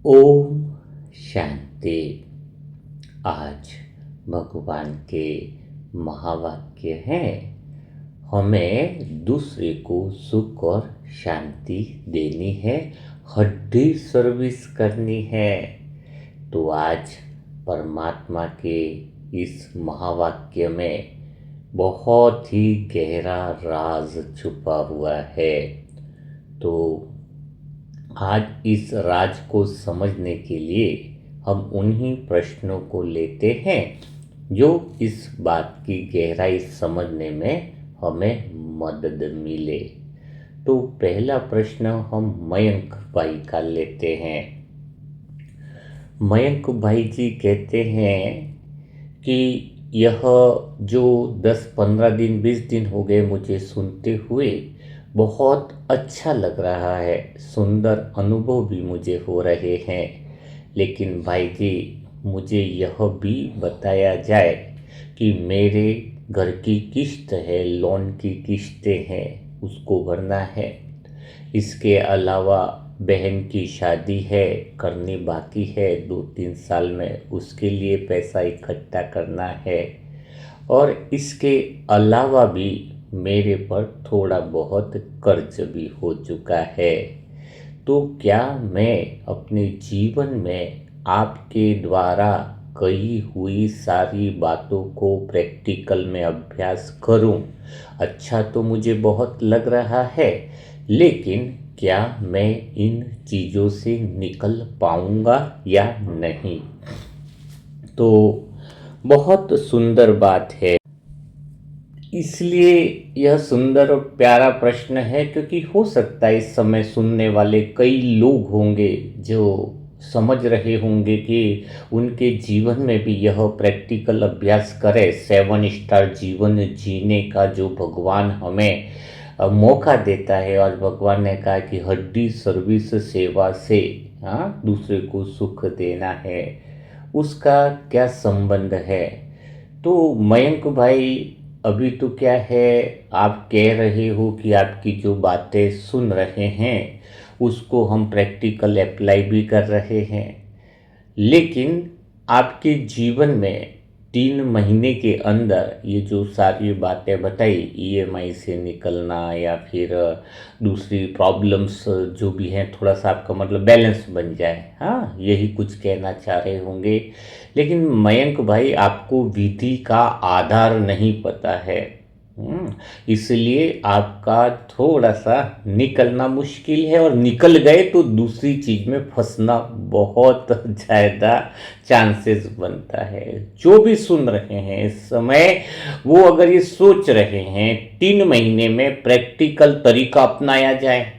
ओम शांति। आज भगवान के महावाक्य हैं, हमें दूसरे को सुख और शांति देनी है, हड्डी सर्विस करनी है। तो आज परमात्मा के इस महावाक्य में बहुत ही गहरा राज छुपा हुआ है। तो आज इस राज को समझने के लिए हम उन्हीं प्रश्नों को लेते हैं जो इस बात की गहराई समझने में हमें मदद मिले। तो पहला प्रश्न हम मयंक भाई का लेते हैं। मयंक भाई जी कहते हैं कि यह जो 10-15 दिन 20 दिन हो गए मुझे सुनते हुए बहुत अच्छा लग रहा है, सुंदर अनुभव भी मुझे हो रहे हैं। लेकिन भाई जी, मुझे यह भी बताया जाए कि मेरे घर की किस्त है, लोन की किस्तें हैं, उसको भरना है। इसके अलावा बहन की शादी है, करनी बाकी है 2-3 साल में, उसके लिए पैसा इकट्ठा करना है। और इसके अलावा भी मेरे पर थोड़ा बहुत कर्ज भी हो चुका है। तो क्या मैं अपने जीवन में आपके द्वारा कही हुई सारी बातों को प्रैक्टिकल में अभ्यास करूं? अच्छा तो मुझे बहुत लग रहा है, लेकिन क्या मैं इन चीज़ों से निकल पाऊंगा या नहीं? तो बहुत सुंदर बात है। इसलिए यह सुंदर और प्यारा प्रश्न है क्योंकि हो सकता है इस समय सुनने वाले कई लोग होंगे जो समझ रहे होंगे कि उनके जीवन में भी यह प्रैक्टिकल अभ्यास करें, 7 स्टार जीवन जीने का जो भगवान हमें मौका देता है। और भगवान ने कहा कि हड्डी सर्विस सेवा से दूसरे को सुख देना है, उसका क्या संबंध है? तो मयंक भाई, अभी तो क्या है, आप कह रहे हो कि आपकी जो बातें सुन रहे हैं उसको हम प्रैक्टिकल अप्लाई भी कर रहे हैं, लेकिन आपके जीवन में 3 महीने के अंदर ये जो सारी बातें बताई, ईएमआई से निकलना या फिर दूसरी प्रॉब्लम्स जो भी हैं, थोड़ा सा आपका मतलब बैलेंस बन जाए, हाँ यही कुछ कहना चाह रहे होंगे। लेकिन मयंक भाई, आपको विधि का आधार नहीं पता है, इसलिए आपका थोड़ा सा निकलना मुश्किल है, और निकल गए तो दूसरी चीज़ में फंसना बहुत ज़्यादा चांसेस बनता है। जो भी सुन रहे हैं इस समय, वो अगर ये सोच रहे हैं 3 महीने में प्रैक्टिकल तरीका अपनाया जाए,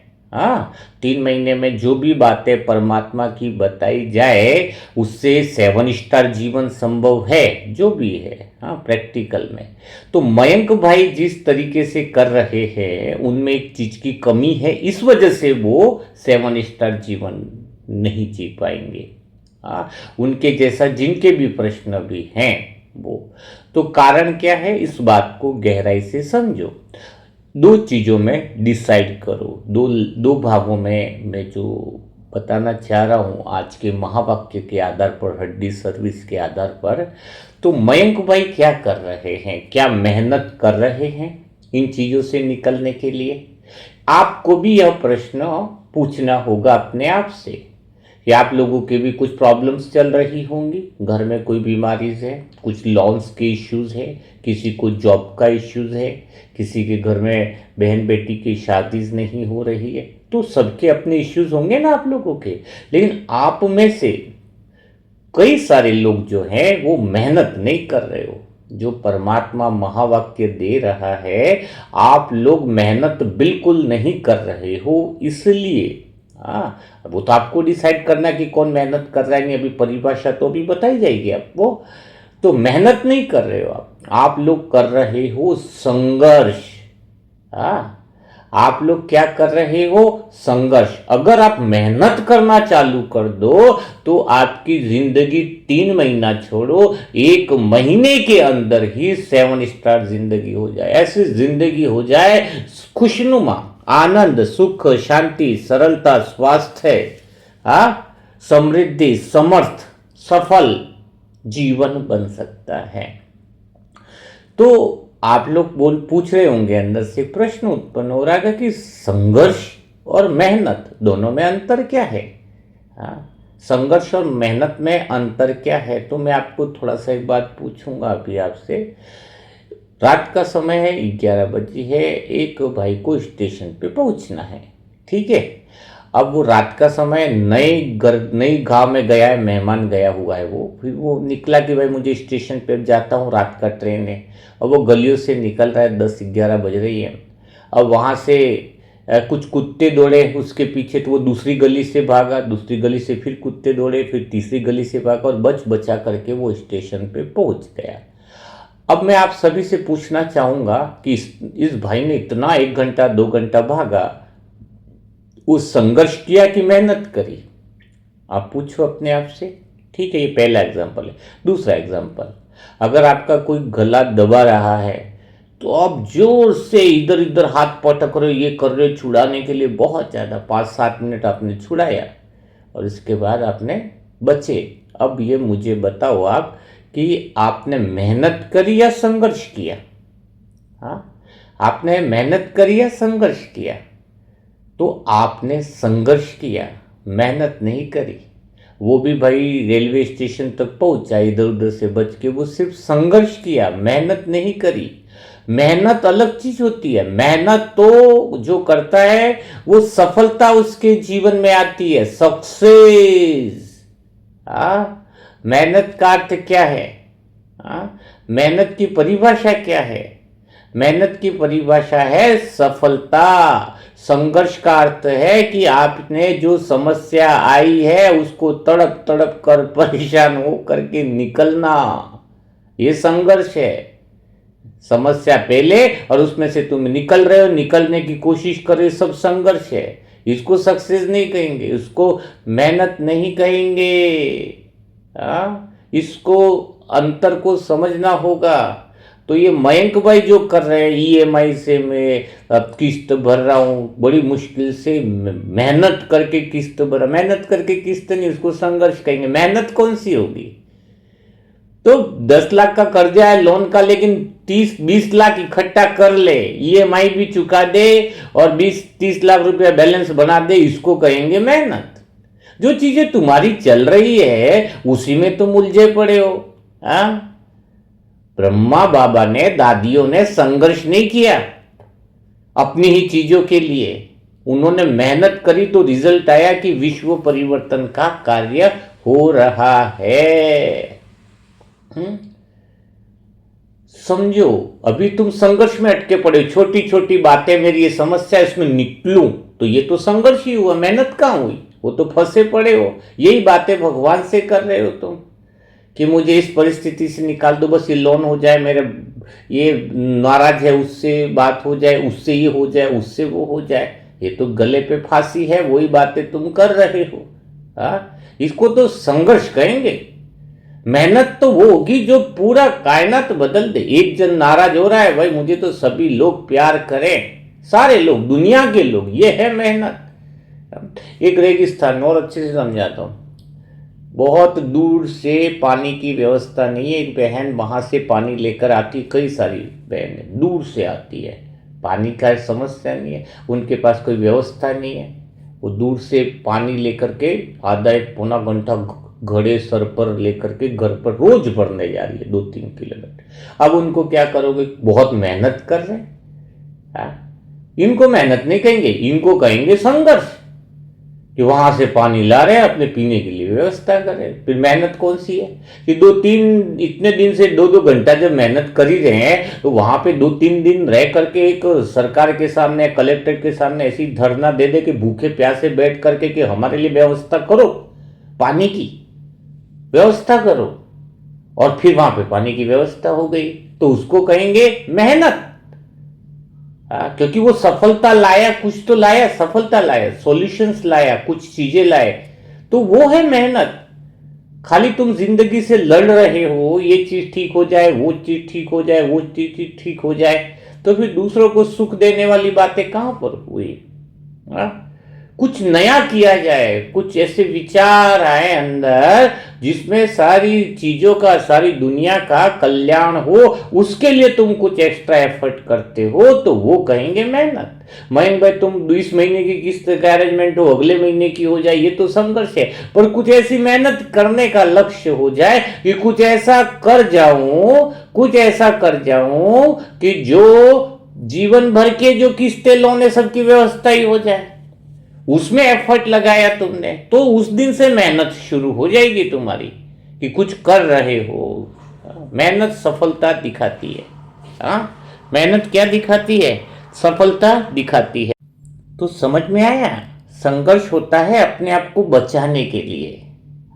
3 महीने में जो भी बातें परमात्मा की बताई जाए उससे 7 स्टार जीवन संभव है, जो भी है, प्रैक्टिकल में। तो मयंक भाई जिस तरीके से कर रहे हैं उनमें एक चीज़ की कमी है, इस वजह से वो 7 स्टार जीवन नहीं जी पाएंगे। उनके जैसा जिनके भी प्रश्न भी हैं वो, तो कारण क्या है, इस बात को गहराई से समझो। 2 चीज़ों में डिसाइड करो, दो भागों में मैं जो बताना चाह रहा हूँ आज के महावाक्य के आधार पर, हड्डी सर्विस के आधार पर। तो मयंक भाई क्या कर रहे हैं, क्या मेहनत कर रहे हैं इन चीज़ों से निकलने के लिए? आपको भी यह प्रश्न पूछना होगा अपने आप से कि आप लोगों के भी कुछ प्रॉब्लम्स चल रही होंगी, घर में कोई बीमारीज है, कुछ लॉन्स के इश्यूज है, किसी को जॉब का इश्यूज है, किसी के घर में बहन बेटी की शादीज नहीं हो रही है। तो सबके अपने इश्यूज होंगे ना आप लोगों के। लेकिन आप में से कई सारे लोग जो हैं वो मेहनत नहीं कर रहे हो। जो परमात्मा महावाक्य दे रहा है, आप लोग मेहनत बिल्कुल नहीं कर रहे हो, इसलिए वो तो आपको डिसाइड करना कि कौन मेहनत कर रहा है, नहीं अभी परिभाषा तो अभी बताई जाएगी आपको। तो मेहनत नहीं कर रहे हो आप लोग कर रहे हो संघर्ष। आप लोग क्या कर रहे हो? संघर्ष। अगर आप मेहनत करना चालू कर दो तो आपकी जिंदगी 3 महीना छोड़ो, 1 महीने के अंदर ही 7 स्टार जिंदगी हो जाए। ऐसी जिंदगी हो जाए खुशनुमा, आनंद, सुख, शांति, सरलता, स्वास्थ्य, समृद्धि, समर्थ, सफल जीवन बन सकता है। तो आप लोग पूछ रहे होंगे, अंदर से प्रश्न उत्पन्न हो रहा है कि संघर्ष और मेहनत दोनों में अंतर क्या है? हाँ, संघर्ष और मेहनत में अंतर क्या है? तो मैं आपको थोड़ा सा एक बात पूछूंगा अभी आपसे। रात का समय है, 11 बजे है, एक भाई को स्टेशन पे पहुंचना है, ठीक है। अब वो रात का समय नई गांव में गया है, मेहमान गया हुआ है वो, फिर वो निकला कि भाई मुझे स्टेशन पे जाता हूँ, रात का ट्रेन है। और वो गलियों से निकल रहा है, 10-11 बज रही है। अब वहाँ से कुछ कुत्ते दौड़े उसके पीछे, तो वो दूसरी गली से भागा, दूसरी गली से फिर कुत्ते दौड़े, फिर तीसरी गली से भागा और बचा करके वो स्टेशन पे पहुंच गया। अब मैं आप सभी से पूछना चाहूँगा कि इस भाई ने इतना 1 घंटा 2 घंटा भागा, वो संघर्ष किया कि मेहनत करी? आप पूछो अपने आप से, ठीक है। ये पहला एग्जाम्पल है। दूसरा एग्जाम्पल, अगर आपका कोई गला दबा रहा है तो आप जोर से इधर इधर हाथ पटक रहे हो, ये कर रहे हो छुड़ाने के लिए, बहुत ज़्यादा 5-7 मिनट आपने छुड़ाया और इसके बाद आपने बचे। अब ये मुझे बताओ आप कि आपने मेहनत करी या संघर्ष किया? हाँ, आपने मेहनत करी या संघर्ष किया? तो आपने संघर्ष किया, मेहनत नहीं करी। वो भी भाई रेलवे स्टेशन तक पहुंचा इधर उधर से बच के, वो सिर्फ संघर्ष किया, मेहनत नहीं करी। मेहनत अलग चीज होती है। मेहनत तो जो करता है वो सफलता उसके जीवन में आती है, सक्सेस। मेहनत का अर्थ क्या है? मेहनत की परिभाषा क्या है? मेहनत की परिभाषा है सफलता। संघर्ष का अर्थ है कि आपने जो समस्या आई है उसको तड़प तड़प कर परेशान हो करके निकलना, ये संघर्ष है। समस्या पहले और उसमें से तुम निकल रहे हो, निकलने की कोशिश कर रहे हो, सब संघर्ष है। इसको सक्सेस नहीं कहेंगे, इसको मेहनत नहीं कहेंगे। इसको अंतर को समझना होगा। तो ये मयंक भाई जो कर रहे हैं, ईएमआई से मैं किस्त भर रहा हूँ, बड़ी मुश्किल से मेहनत करके किस्त भरा, मेहनत करके किस्त नहीं, उसको संघर्ष कहेंगे। मेहनत कौन सी होगी? तो 10 लाख का कर्जा है लोन का, लेकिन 30-20 लाख इकट्ठा कर ले, ईएमआई भी चुका दे और 20-30 लाख रुपया बैलेंस बना दे, इसको कहेंगे मेहनत। जो चीजें तुम्हारी चल रही है उसी में तुम उलझे पड़े हो। ब्रह्मा बाबा ने, दादियों ने संघर्ष नहीं किया अपनी ही चीजों के लिए, उन्होंने मेहनत करी तो रिजल्ट आया कि विश्व परिवर्तन का कार्य हो रहा है। समझो, अभी तुम संघर्ष में अटके पड़े, छोटी छोटी बातें, मेरी ये समस्या, इसमें निकलूं, तो ये तो संघर्ष ही हुआ, मेहनत कहां हुई? वो तो फंसे पड़े हो। यही बातें भगवान से कर रहे हो तुम कि मुझे इस परिस्थिति से निकाल दो, बस ये लोन हो जाए, मेरे ये नाराज है उससे बात हो जाए, उससे ये हो जाए, उससे वो हो जाए। ये तो गले पे फांसी है, वही बातें तुम कर रहे हो। इसको तो संघर्ष कहेंगे। मेहनत तो वो होगी जो पूरा कायनात बदल दे। एक जन नाराज हो रहा है, भाई मुझे तो सभी लोग प्यार करें, सारे लोग, दुनिया के लोग, ये है मेहनत। एक रेगिस्तान, और अच्छे से समझाता हूं, बहुत दूर से पानी की व्यवस्था नहीं है, एक बहन वहां से पानी लेकर आती, कई सारी बहनें दूर से आती है, पानी का समस्या नहीं है, उनके पास कोई व्यवस्था नहीं है, वो दूर से पानी लेकर के आधा 1-पौना घंटा घड़े सर पर लेकर के घर पर रोज भरने जा रही है, 2-3 किलोमीटर। अब उनको क्या करोगे? बहुत मेहनत कर रहे हैं। इनको मेहनत नहीं कहेंगे, इनको कहेंगे संघर्ष, कि वहां से पानी ला रहे हैं, अपने पीने के लिए व्यवस्था कर रहे हैं। फिर मेहनत कौन सी है कि 2-3 इतने दिन से 2-2 घंटा जब मेहनत कर ही रहे हैं, तो वहां पे 2-3 दिन रह करके एक सरकार के सामने, कलेक्टर के सामने ऐसी धरना दे दे कि भूखे प्यासे बैठ करके कि हमारे लिए व्यवस्था करो, पानी की व्यवस्था करो, और फिर वहां पे पानी की व्यवस्था हो गई, तो उसको कहेंगे मेहनत। क्योंकि वो सफलता लाया, कुछ तो लाया, सफलता लाया, सॉल्यूशंस लाया, कुछ चीजें लाए, तो वो है मेहनत। खाली तुम जिंदगी से लड़ रहे हो, ये चीज ठीक हो जाए, वो चीज ठीक हो जाए, वो चीज ठीक हो जाए, तो फिर दूसरों को सुख देने वाली बातें कहां पर हुई? कुछ नया किया जाए, कुछ ऐसे विचार आए अंदर जिसमें सारी चीजों का, सारी दुनिया का कल्याण हो, उसके लिए तुम कुछ एक्स्ट्रा एफर्ट करते हो तो वो कहेंगे मेहनत। मयंक भाई तुम इस महीने की किस्त का अरेंजमेंट हो, अगले महीने की हो जाए, ये तो संघर्ष है। पर कुछ ऐसी मेहनत करने का लक्ष्य हो जाए कि कुछ ऐसा कर जाऊं, कुछ ऐसा कर जाऊं कि जो जीवन भर के जो किस्तें लोने सबकी व्यवस्था ही हो जाए, उसमें एफर्ट लगाया तुमने, तो उस दिन से मेहनत शुरू हो जाएगी तुम्हारी कि कुछ कर रहे हो। मेहनत सफलता दिखाती है। हाँ, मेहनत क्या दिखाती है? सफलता दिखाती है। तो समझ में आया, संघर्ष होता है अपने आप को बचाने के लिए।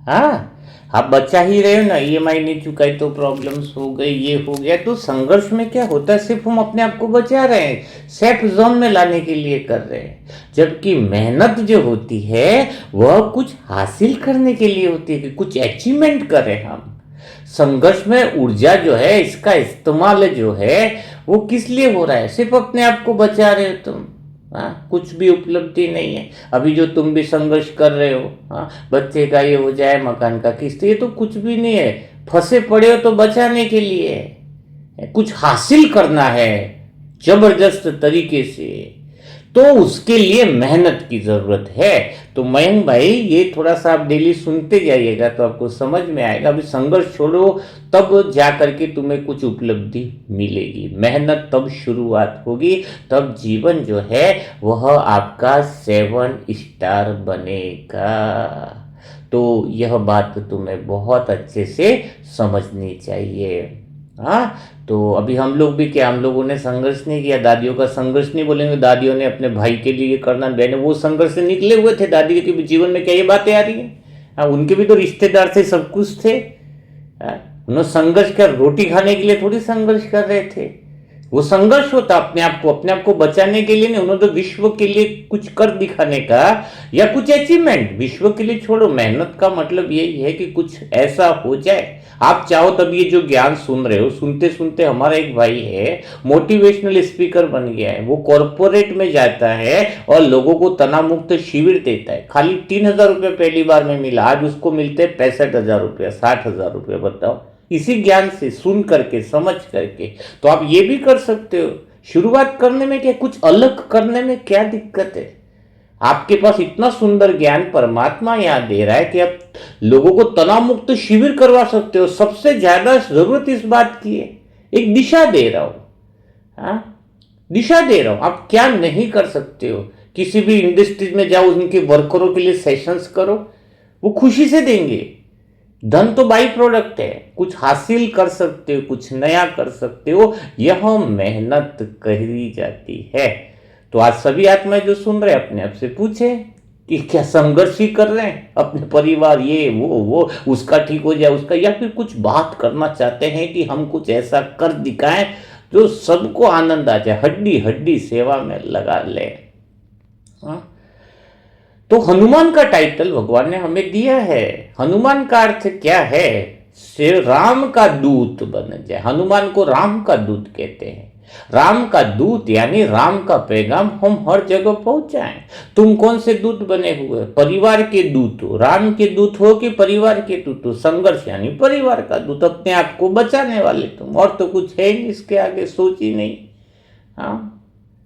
हाँ, आप बचा ही रहे हो ना, ईएमआई नहीं चुकाई तो प्रॉब्लम्स हो गई, ये हो गया। तो संघर्ष में क्या होता है, सिर्फ हम अपने आप को बचा रहे हैं, सेफ जोन में लाने के लिए कर रहे हैं। जबकि मेहनत जो होती है वह कुछ हासिल करने के लिए होती है, कि कुछ अचीवमेंट करें हम। संघर्ष में ऊर्जा जो है, इसका इस्तेमाल जो है वो किस लिए हो रहा है? सिर्फ अपने आप को बचा रहे हो तुम। हाँ, कुछ भी उपलब्धि नहीं है। अभी जो तुम भी संघर्ष कर रहे हो, हाँ, बच्चे का ये हो जाए, मकान का किस्त, ये तो कुछ भी नहीं है। फंसे पड़े हो तो बचाने के लिए है, कुछ हासिल करना है जबरदस्त तरीके से, तो उसके लिए मेहनत की जरूरत है। तो मयंक भाई ये थोड़ा सा आप डेली सुनते जाइएगा तो आपको समझ में आएगा। अभी संघर्ष छोड़ो, तब जा करके तुम्हें कुछ उपलब्धि मिलेगी। मेहनत तब शुरुआत होगी, तब जीवन जो है वह आपका 7 स्टार बनेगा। तो यह बात तुम्हें बहुत अच्छे से समझनी चाहिए। हाँ, तो अभी हम लोग भी क्या, हम लोगों ने संघर्ष नहीं किया, दादियों का संघर्ष नहीं बोलेंगे, दादियों ने अपने भाई के लिए करना, बहने वो संघर्ष से निकले हुए थे। दादी के जीवन में क्या ये बातें आ रही हैं? हाँ, उनके भी तो रिश्तेदार थे, सब कुछ थे। उन्होंने संघर्ष कर, रोटी खाने के लिए थोड़ी संघर्ष कर रहे थे। वो संघर्ष होता अपने आप को बचाने के लिए नहीं, उन्होंने तो विश्व के लिए कुछ कर दिखाने का, या कुछ अचीवमेंट। विश्व के लिए छोड़ो, मेहनत का मतलब यही है कि कुछ ऐसा हो जाए। आप चाहो तब ये जो ज्ञान सुन रहे हो, सुनते सुनते हमारा एक भाई है मोटिवेशनल स्पीकर बन गया है। वो कॉरपोरेट में जाता है और लोगों को तनाव मुक्त शिविर देता है। खाली 3,000 रुपये पहली बार में मिला, आज उसको मिलते 65,000 रुपये, 60,000 रुपये। बताओ, इसी ज्ञान से सुन करके, समझ करके। तो आप ये भी कर सकते हो। शुरुआत करने में क्या, कुछ अलग करने में क्या दिक्कत है? आपके पास इतना सुंदर ज्ञान परमात्मा यहां दे रहा है कि आप लोगों को तनाव मुक्त शिविर करवा सकते हो। सबसे ज्यादा जरूरत इस बात की है, एक दिशा दे रहा हूं। हाँ, दिशा दे रहा हूं। आप क्या नहीं कर सकते हो? किसी भी इंडस्ट्रीज में जाओ, उनके वर्करों के लिए सेशंस करो, वो खुशी से देंगे। धन तो बाई प्रोडक्ट है, कुछ हासिल कर सकते हो, कुछ नया कर सकते हो, यह मेहनत कही जाती है। तो आज सभी आत्माएं जो सुन रहे हैं अपने आप से पूछे कि क्या संघर्ष ही कर रहे हैं अपने परिवार, ये वो उसका ठीक हो जाए उसका, या फिर कुछ बात करना चाहते हैं कि हम कुछ ऐसा कर दिखाएं जो सबको आनंद आ जाए, हड्डी हड्डी सेवा में लगा ले। हाँ? तो हनुमान का टाइटल भगवान ने हमें दिया है। हनुमान का अर्थ क्या है? से राम का दूत बन जाए। हनुमान को राम का दूत कहते हैं। राम का दूत यानी राम का पैगाम हम हर जगह पहुंचाएं। तुम कौन से दूत बने हुए? परिवार के दूत हो, राम के दूत हो कि परिवार के दूत हो? संघर्ष यानी परिवार का दूत, अपने आप को बचाने वाले तुम, और तो कुछ है नहीं, इसके आगे सोच ही नहीं। हाँ,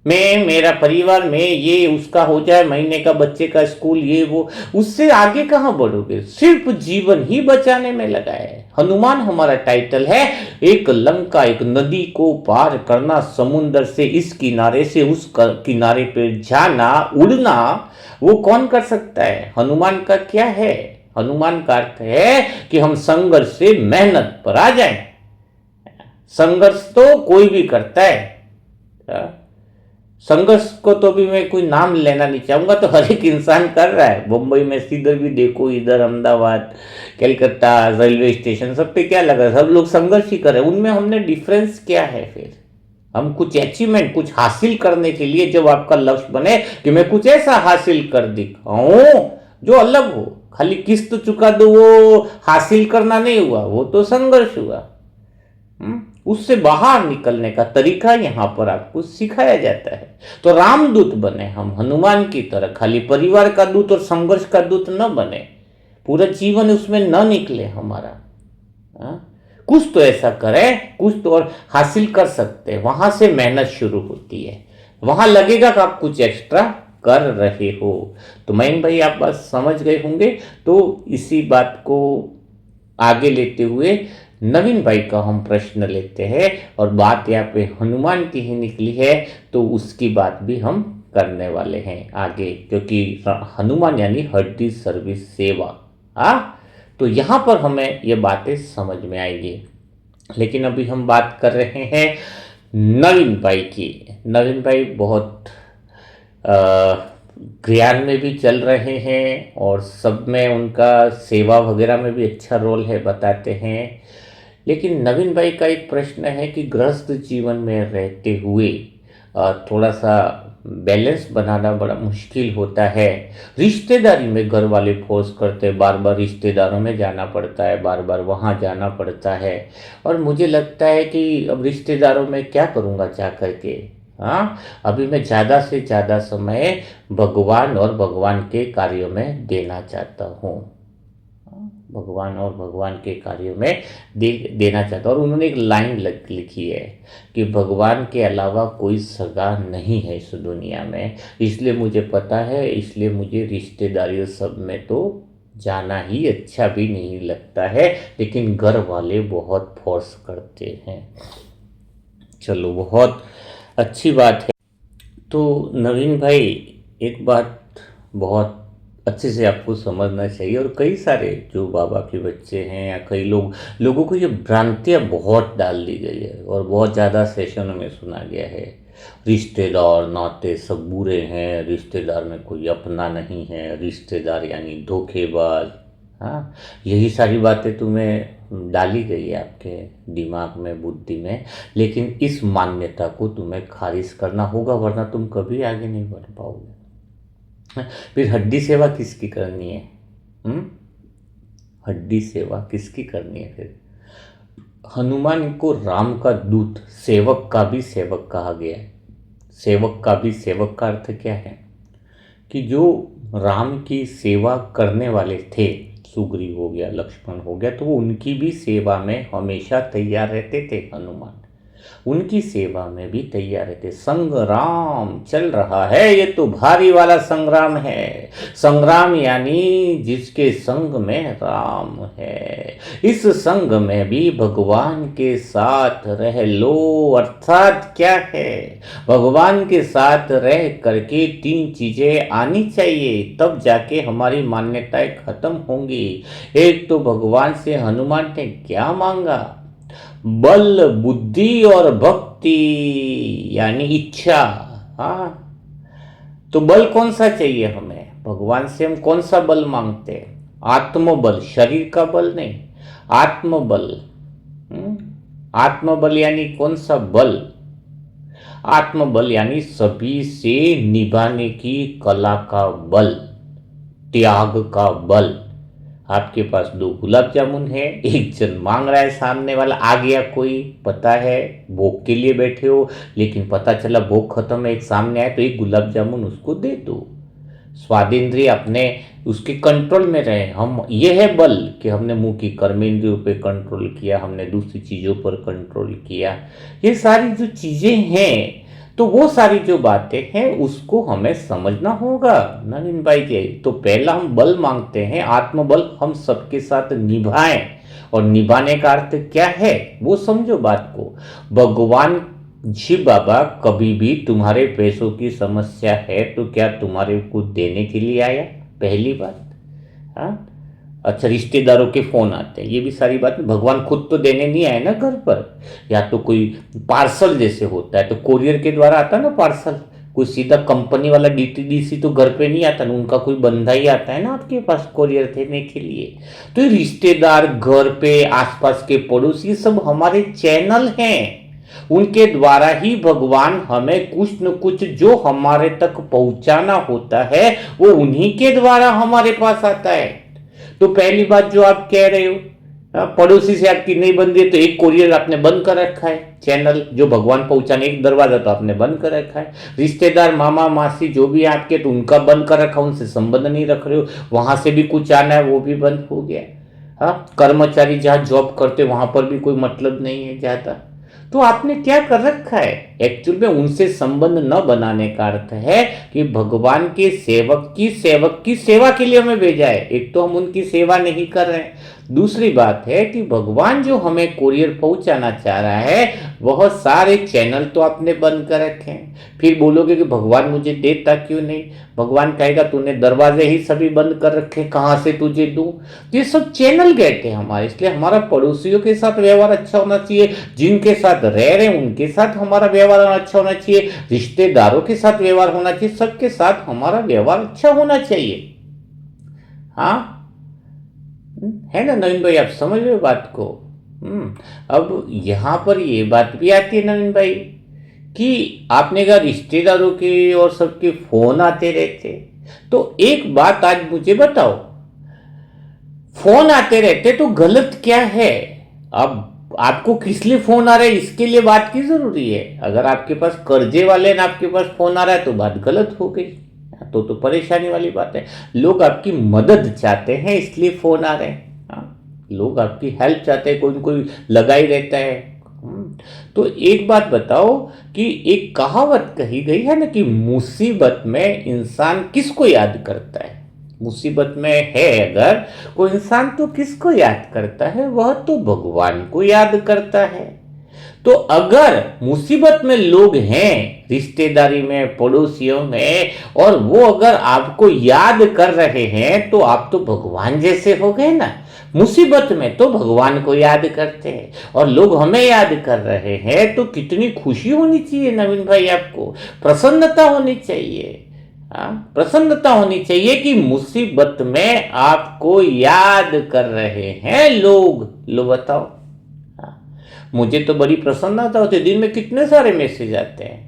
मैं, मेरा परिवार में, ये उसका हो जाए, महीने का बच्चे का स्कूल, ये वो, उससे आगे कहां बढ़ोगे? सिर्फ जीवन ही बचाने में लगा है। हनुमान हमारा टाइटल है। एक लंका, एक नदी को पार करना, समुन्द्र से इस किनारे से उस किनारे पे जाना, उड़ना, वो कौन कर सकता है? हनुमान का क्या है? हनुमान का अर्थ है कि हम संघर्ष से मेहनत पर आ जाएं। संघर्ष तो कोई भी करता है। संघर्ष को तो भी मैं कोई नाम लेना नहीं चाहूंगा, तो हर एक इंसान कर रहा है। मुंबई में इधर भी देखो, इधर अहमदाबाद, कलकत्ता, रेलवे स्टेशन, सब पे क्या लगा, सब लोग संघर्ष ही कर रहे हैं। उनमें हमने डिफरेंस क्या है? फिर हम कुछ अचीवमेंट, कुछ हासिल करने के लिए जब आपका लक्ष्य बने कि मैं कुछ ऐसा हासिल कर दिखाऊं जो अलग हो, खाली किस्त चुका दो, वो हासिल करना नहीं हुआ, वो तो संघर्ष हुआ। उससे बाहर निकलने का तरीका यहाँ पर आपको सिखाया जाता है। तो रामदूत बने हम, हनुमान की तरह, खाली परिवार का दूत और संघर्ष का दूत न बने, पूरा जीवन उसमें न निकले हमारा। हाँ? कुछ तो ऐसा करें, कुछ तो और हासिल कर सकते हैं, वहां से मेहनत शुरू होती है, वहां लगेगा कि आप कुछ एक्स्ट्रा कर रहे हो। तो मयंक भाई आप बात समझ गए होंगे। तो इसी बात को आगे लेते हुए नवीन भाई का हम प्रश्न लेते हैं, और बात यहाँ पे हनुमान की ही निकली है, तो उसकी बात भी हम करने वाले हैं आगे, क्योंकि हनुमान यानी हड्डी सर्विस सेवा। हाँ, तो यहाँ पर हमें ये बातें समझ में आएगी। लेकिन अभी हम बात कर रहे हैं नवीन भाई की। नवीन भाई बहुत ज्ञान में भी चल रहे हैं, और सब में उनका सेवा वगैरह में भी अच्छा रोल है, बताते हैं। लेकिन नवीन भाई का एक प्रश्न है कि गृहस्थ जीवन में रहते हुए थोड़ा सा बैलेंस बनाना बड़ा मुश्किल होता है। रिश्तेदारी में घर वाले फोर्स करते हैं, बार बार रिश्तेदारों में जाना पड़ता है, बार बार वहाँ जाना पड़ता है, और मुझे लगता है कि अब रिश्तेदारों में क्या करूँगा जा करके। हाँ, अभी मैं ज़्यादा से ज़्यादा समय भगवान और भगवान के कार्यों में देना चाहता हूँ। भगवान और भगवान के कार्यों में देना चाहता हूँ। और उन्होंने एक लाइन लिखी है कि भगवान के अलावा कोई सगा नहीं है इस दुनिया में, इसलिए मुझे पता है, इसलिए मुझे रिश्तेदारियों सब में तो जाना ही अच्छा भी नहीं लगता है, लेकिन घर वाले बहुत फोर्स करते हैं। चलो, बहुत अच्छी बात है। तो नवीन भाई, एक बात बहुत अच्छे से आपको समझना चाहिए, और कई सारे जो बाबा के बच्चे हैं या कई लोगों को ये भ्रांतियाँ बहुत डाल दी गई है, और बहुत ज़्यादा सेशनों में सुना गया है, रिश्तेदार नाते सब बुरे हैं, रिश्तेदार में कोई अपना नहीं है, रिश्तेदार यानी धोखेबाज। हाँ, यही सारी बातें तुम्हें डाली गई है आपके दिमाग में, बुद्धि में। लेकिन इस मान्यता को तुम्हें खारिज करना होगा, वरना तुम कभी आगे नहीं बढ़ पाओगे। फिर हड्डी सेवा किसकी करनी है? हड्डी सेवा किसकी करनी है फिर? हनुमान को राम का दूत, सेवक का भी सेवक कहा गया है। सेवक का भी सेवक का अर्थ क्या है? कि जो राम की सेवा करने वाले थे, सुग्रीव हो गया, लक्ष्मण हो गया, तो वो उनकी भी सेवा में हमेशा तैयार रहते थे। हनुमान उनकी सेवा में भी तैयार रहते। संग्राम चल रहा है, ये तो भारी वाला संग्राम है। संग्राम यानी जिसके संग में राम है, इस संग में भी भगवान के साथ रह लो। अर्थात क्या है? भगवान के साथ रह करके 3 चीजें आनी चाहिए, तब जाके हमारी मान्यताएं खत्म होंगी। एक तो भगवान से हनुमान ने क्या मांगा? बल, बुद्धि और भक्ति, यानी इच्छा। हाँ, तो बल कौन सा चाहिए हमें? भगवान से हम कौन सा बल मांगते हैं? आत्मबल, शरीर का बल नहीं, आत्मबल। आत्मबल यानी कौन सा बल? आत्मबल यानी सभी से निभाने की कला का बल, त्याग का बल। आपके पास 2 गुलाब जामुन है, एक जन मांग रहा है, सामने वाला आ गया कोई, पता है भोग के लिए बैठे हो, लेकिन पता चला भोग खत्म है, एक सामने आए तो 1 गुलाब जामुन उसको दे दो। स्वादेंद्रिय अपने उसके कंट्रोल में रहे हम, ये है बल कि हमने मुंह की कर्मेंद्रियों पे कंट्रोल किया, हमने दूसरी चीज़ों पर कंट्रोल किया। ये सारी जो चीज़ें हैं, तो वो सारी जो बातें हैं उसको हमें समझना होगा नवीन भाई के। तो पहला हम बल मांगते हैं, आत्मबल, हम सबके साथ निभाएं। और निभाने का अर्थ क्या है वो समझो बात को। भगवान शिव बाबा कभी भी तुम्हारे पैसों की समस्या है तो क्या तुम्हारे को देने के लिए आया? पहली बात। हाँ, अच्छा, रिश्तेदारों के फोन आते हैं, ये भी सारी बात। भगवान खुद तो देने नहीं आए ना घर पर, या तो कोई पार्सल जैसे होता है तो कोरियर के द्वारा आता ना पार्सल, कोई सीधा कंपनी वाला डीटीडीसी तो घर पे नहीं आता ना, उनका कोई बंदा ही आता है ना आपके पास कोरियर देने के लिए। तो ये रिश्तेदार, घर पे आसपास के पड़ोसी, सब हमारे चैनल हैं, उनके द्वारा ही भगवान हमें कुछ न कुछ जो हमारे तक पहुंचाना होता है वो उन्हीं के द्वारा हमारे पास आता है। तो पहली बात जो आप कह रहे हो पड़ोसी से आपकी नहीं बनती है तो एक कोरियर आपने बंद कर रखा है, चैनल जो भगवान पहुंचाने, एक दरवाजा तो आपने बंद कर रखा है। रिश्तेदार मामा मासी जो भी आपके, तो उनका बंद कर रखा, उनसे संबंध नहीं रख रहे हो, वहां से भी कुछ आना है वो भी बंद हो गया। हाँ, कर्मचारी जहाँ जॉब करते वहां पर भी कोई मतलब नहीं है ज्यादा। तो आपने क्या कर रखा है? एक्चुअल में उनसे संबंध न बनाने का अर्थ है कि भगवान के सेवक की सेवा के लिए हमें भेजा है। एक तो हम उनकी सेवा नहीं कर रहे हैं, दूसरी बात है कि भगवान जो हमें कोरियर पहुंचाना चाह रहा है वह सारे चैनल तो आपने बंद कर रखे हैं। फिर बोलोगे कि भगवान मुझे देता क्यों नहीं? भगवान कहेगा तूने दरवाजे ही सभी बंद कर रखे, कहां से तुझे दूं? ये सब चैनल गए थे हमारे, इसलिए हमारा पड़ोसियों के साथ व्यवहार अच्छा होना चाहिए, जिनके साथ रह रहे हैं उनके साथ हमारा व्यवहार अच्छा होना चाहिए, रिश्तेदारों के साथ व्यवहार होना चाहिए, सबके साथ हमारा व्यवहार अच्छा होना चाहिए। हाँ, है ना नवीन भाई, आप समझ रहे हो बात को? अब यहां पर ये बात भी आती है नवीन भाई कि आपने कहा रिश्तेदारों के और सबके फोन आते रहते, तो एक बात आज मुझे बताओ, फोन आते रहते तो गलत क्या है? अब आपको किस लिए फोन आ रहा है इसके लिए बात की जरूरी है। अगर आपके पास कर्जे वाले ना आपके पास फोन आ रहा है तो बात गलत हो गई, तो परेशानी वाली बात है। लोग आपकी मदद चाहते हैं इसलिए फोन आ रहे हैं। लोग आपकी हेल्प चाहते हैं, कोई न कोई लगा ही रहता है। तो एक बात बताओ कि एक कहावत कही गई है ना कि मुसीबत में इंसान किसको याद करता है? मुसीबत में है अगर कोई इंसान तो किसको याद करता है? वह तो भगवान को याद करता है। तो अगर मुसीबत में लोग हैं रिश्तेदारी में, पड़ोसियों में, और वो अगर आपको याद कर रहे हैं तो आप तो भगवान जैसे हो गए ना। मुसीबत में तो भगवान को याद करते हैं और लोग हमें याद कर रहे हैं, तो कितनी खुशी होनी चाहिए नवीन भाई, आपको प्रसन्नता होनी चाहिए। प्रसन्नता होनी चाहिए कि मुसीबत में आपको याद कर रहे हैं लोग। लो बताओ, मुझे तो बड़ी प्रसन्नता होती है, दिन में कितने सारे मैसेज आते हैं।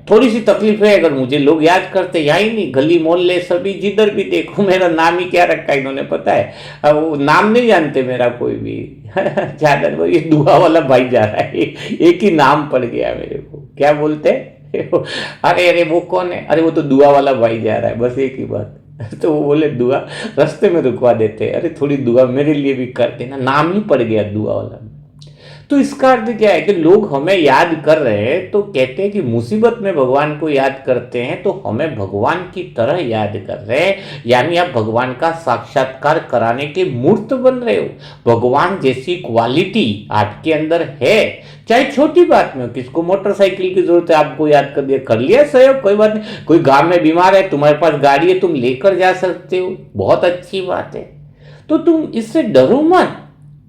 थोड़ी सी तकलीफ है अगर मुझे लोग याद करते, यहाँ ही नहीं गली मोहल्ले सभी जिधर भी देखो, मेरा नाम ही क्या रखा है इन्होंने पता है? अब वो नाम नहीं जानते मेरा कोई भी ज्यादा, ये दुआ वाला भाई जा रहा है, एक ही नाम पड़ गया मेरे को, क्या बोलते हैं अरे अरे वो कौन है? अरे वो तो दुआ वाला भाई जा रहा है, बस एक ही बात तो वो बोले दुआ, रास्ते में रुकवा देते, अरे थोड़ी दुआ मेरे लिए भी कर देना, नाम ही पड़ गया दुआ वाला। तो इसका अर्थ क्या है कि लोग हमें याद कर रहे हैं, तो कहते हैं कि मुसीबत में भगवान को याद करते हैं तो हमें भगवान की तरह याद कर रहे हैं, यानी आप भगवान का साक्षात्कार कराने के मूर्त बन रहे हो। भगवान जैसी क्वालिटी आपके अंदर है, चाहे छोटी बात में हो। किसको मोटरसाइकिल की जरूरत है, आपको याद कर दिया, कर लिया सहयोग, कोई बात नहीं। कोई गांव में बीमार है, तुम्हारे पास गाड़ी है, तुम लेकर जा सकते हो, बहुत अच्छी बात है। तो तुम इससे डरो मत,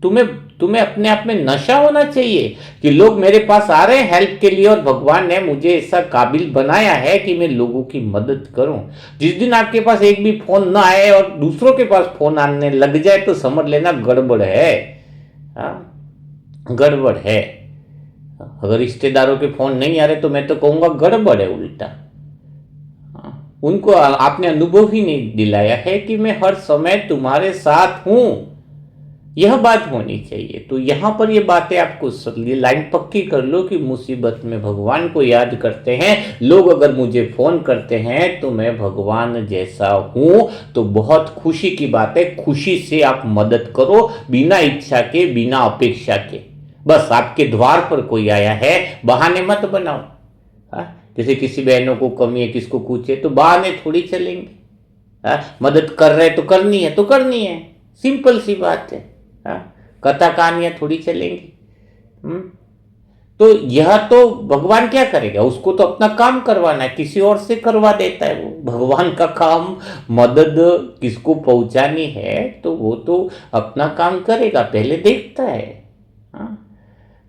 तुम्हें अपने आप में नशा होना चाहिए कि लोग मेरे पास आ रहे हैं हेल्प के लिए और भगवान ने मुझे ऐसा काबिल बनाया है कि मैं लोगों की मदद करूं। जिस दिन आपके पास एक भी फोन ना आए और दूसरों के पास फोन आने लग जाए तो समझ लेना गड़बड़ है। गड़बड़ है। अगर रिश्तेदारों के फोन नहीं आ रहे तो मैं तो कहूंगा गड़बड़ है उल्टा। उनको आपने अनुभव ही नहीं दिलाया है कि मैं हर समय तुम्हारे साथ हूं, यह बात होनी चाहिए। तो यहां पर ये बातें आपको ये लाइन पक्की कर लो कि मुसीबत में भगवान को याद करते हैं लोग। अगर मुझे फोन करते हैं तो मैं भगवान जैसा हूं, तो बहुत खुशी की बात है। खुशी से आप मदद करो, बिना इच्छा के, बिना अपेक्षा के। बस आपके द्वार पर कोई आया है, बहाने मत बनाओ। जैसे किसी बहनों को कमी है, किसको कुछ है, तो बहाने थोड़ी चलेंगे। मदद कर रहे तो करनी है तो करनी है, सिंपल सी बात है। कथा कहानियां थोड़ी चलेंगी। तो यह तो भगवान क्या करेगा, उसको तो अपना काम करवाना है, किसी और से करवा देता है वो। भगवान का काम मदद किसको पहुंचानी है तो वो तो अपना काम करेगा, पहले देखता है।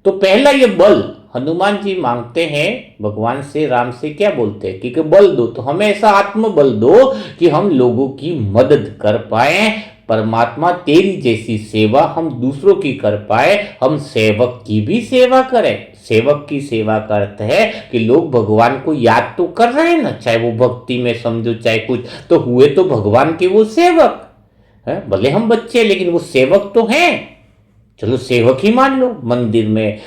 तो पहला ये बल हनुमान जी मांगते हैं भगवान से, राम से क्या बोलते हैं कि बल दो, तो हमें ऐसा आत्मबल दो कि हम लोगों की मदद कर पाए। परमात्मा तेरी जैसी सेवा हम दूसरों की कर पाए, हम सेवक की भी सेवा करें। सेवक की सेवा का अर्थ है कि लोग भगवान को याद तो कर रहे हैं ना, चाहे वो भक्ति में समझो चाहे कुछ, तो हुए तो भगवान के वो सेवक है। भले हम बच्चे लेकिन वो सेवक तो हैं। चलो सेवक ही मान लो, मंदिर में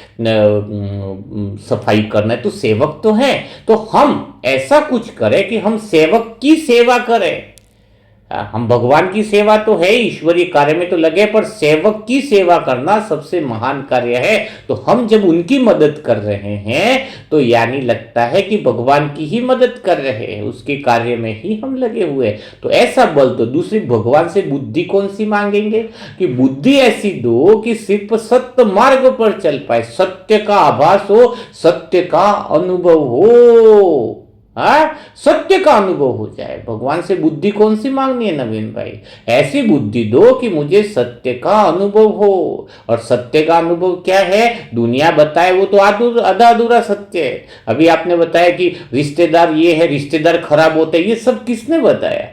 सफाई करना है तो सेवक तो है, तो हम ऐसा कुछ करें कि हम सेवक की सेवा करें। हम भगवान की सेवा तो है, ईश्वरीय कार्य में तो लगे, पर सेवक की सेवा करना सबसे महान कार्य है। तो हम जब उनकी मदद कर रहे हैं तो यानी लगता है कि भगवान की ही मदद कर रहे हैं, उसके कार्य में ही हम लगे हुए। तो ऐसा बल तो दूसरी भगवान से बुद्धि कौन सी मांगेंगे कि बुद्धि ऐसी दो कि सिर्फ सत्य मार्ग पर चल पाए, सत्य का आभास हो, सत्य का अनुभव हो। हाँ, सत्य का अनुभव हो जाए। भगवान से बुद्धि कौन सी मांगनी है नवीन भाई? ऐसी बुद्धि दो कि मुझे सत्य का अनुभव हो। और सत्य का अनुभव क्या है? दुनिया बताए वो तो आधा अधूरा सत्य है। अभी आपने बताया कि रिश्तेदार ये है, रिश्तेदार खराब होते, ये सब किसने बताया?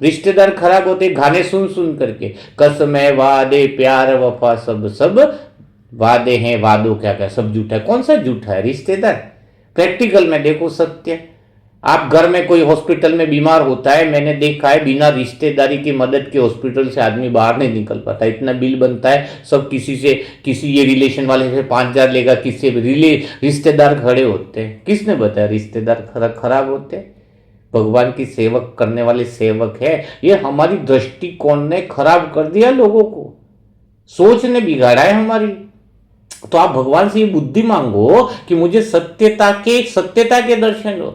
रिश्तेदार खराब होते गाने सुन सुन करके, कसम है, वादे, प्यार, वफा, सब सब वादे हैं, वादों क्या क्या सब झूठा है। कौन सा झूठा है? रिश्तेदार। प्रैक्टिकल में देखो सत्य। आप घर में कोई हॉस्पिटल में बीमार होता है, मैंने देखा है बिना रिश्तेदारी की मदद के हॉस्पिटल से आदमी बाहर नहीं निकल पाता, इतना बिल बनता है। सब किसी से, किसी ये रिलेशन वाले से 5,000 लेगा, किसी रिश्तेदार खड़े होते हैं। किसने बताया रिश्तेदार खराब होते हैं? भगवान की सेवक करने वाले सेवक है। ये हमारी दृष्टिकोण ने खराब कर दिया, लोगों को सोच ने बिगाड़ा है हमारी। तो आप भगवान से ये बुद्धि मांगो कि मुझे सत्यता के दर्शन हो।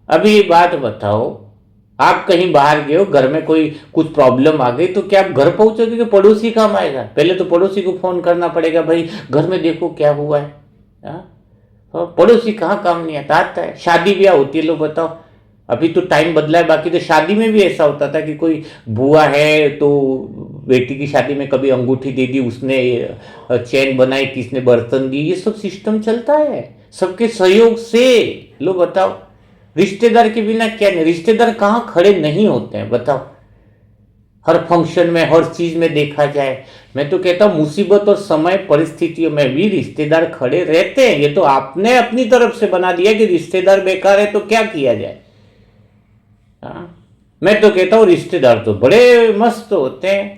अभी ये बात बताओ, आप कहीं बाहर गए हो, घर में कोई कुछ प्रॉब्लम आ गई, तो क्या आप घर पहुंचोगे कि पड़ोसी काम आएगा? पहले तो पड़ोसी को फोन करना पड़ेगा, भाई घर में देखो क्या हुआ है। पड़ोसी कहाँ काम नहीं आता है। शादी ब्याह होती है, लो बताओ, अभी तो टाइम बदला है, बाकी तो शादी में भी ऐसा होता था कि कोई बुआ है तो बेटी की शादी में कभी अंगूठी दे दी, उसने चैन बनाई, किसने बर्तन दी, ये सब सिस्टम चलता है सबके सहयोग से। लो बताओ, रिश्तेदार के बिना क्या नहीं, रिश्तेदार कहाँ खड़े नहीं होते हैं बताओ? हर फंक्शन में, हर चीज में देखा जाए, मैं तो कहता हूं मुसीबत और समय परिस्थितियों में भी रिश्तेदार खड़े रहते हैं। ये तो आपने अपनी तरफ से बना दिया कि रिश्तेदार बेकार है तो क्या किया जाए। मैं तो कहता हूं रिश्तेदार तो बड़े मस्त होते हैं,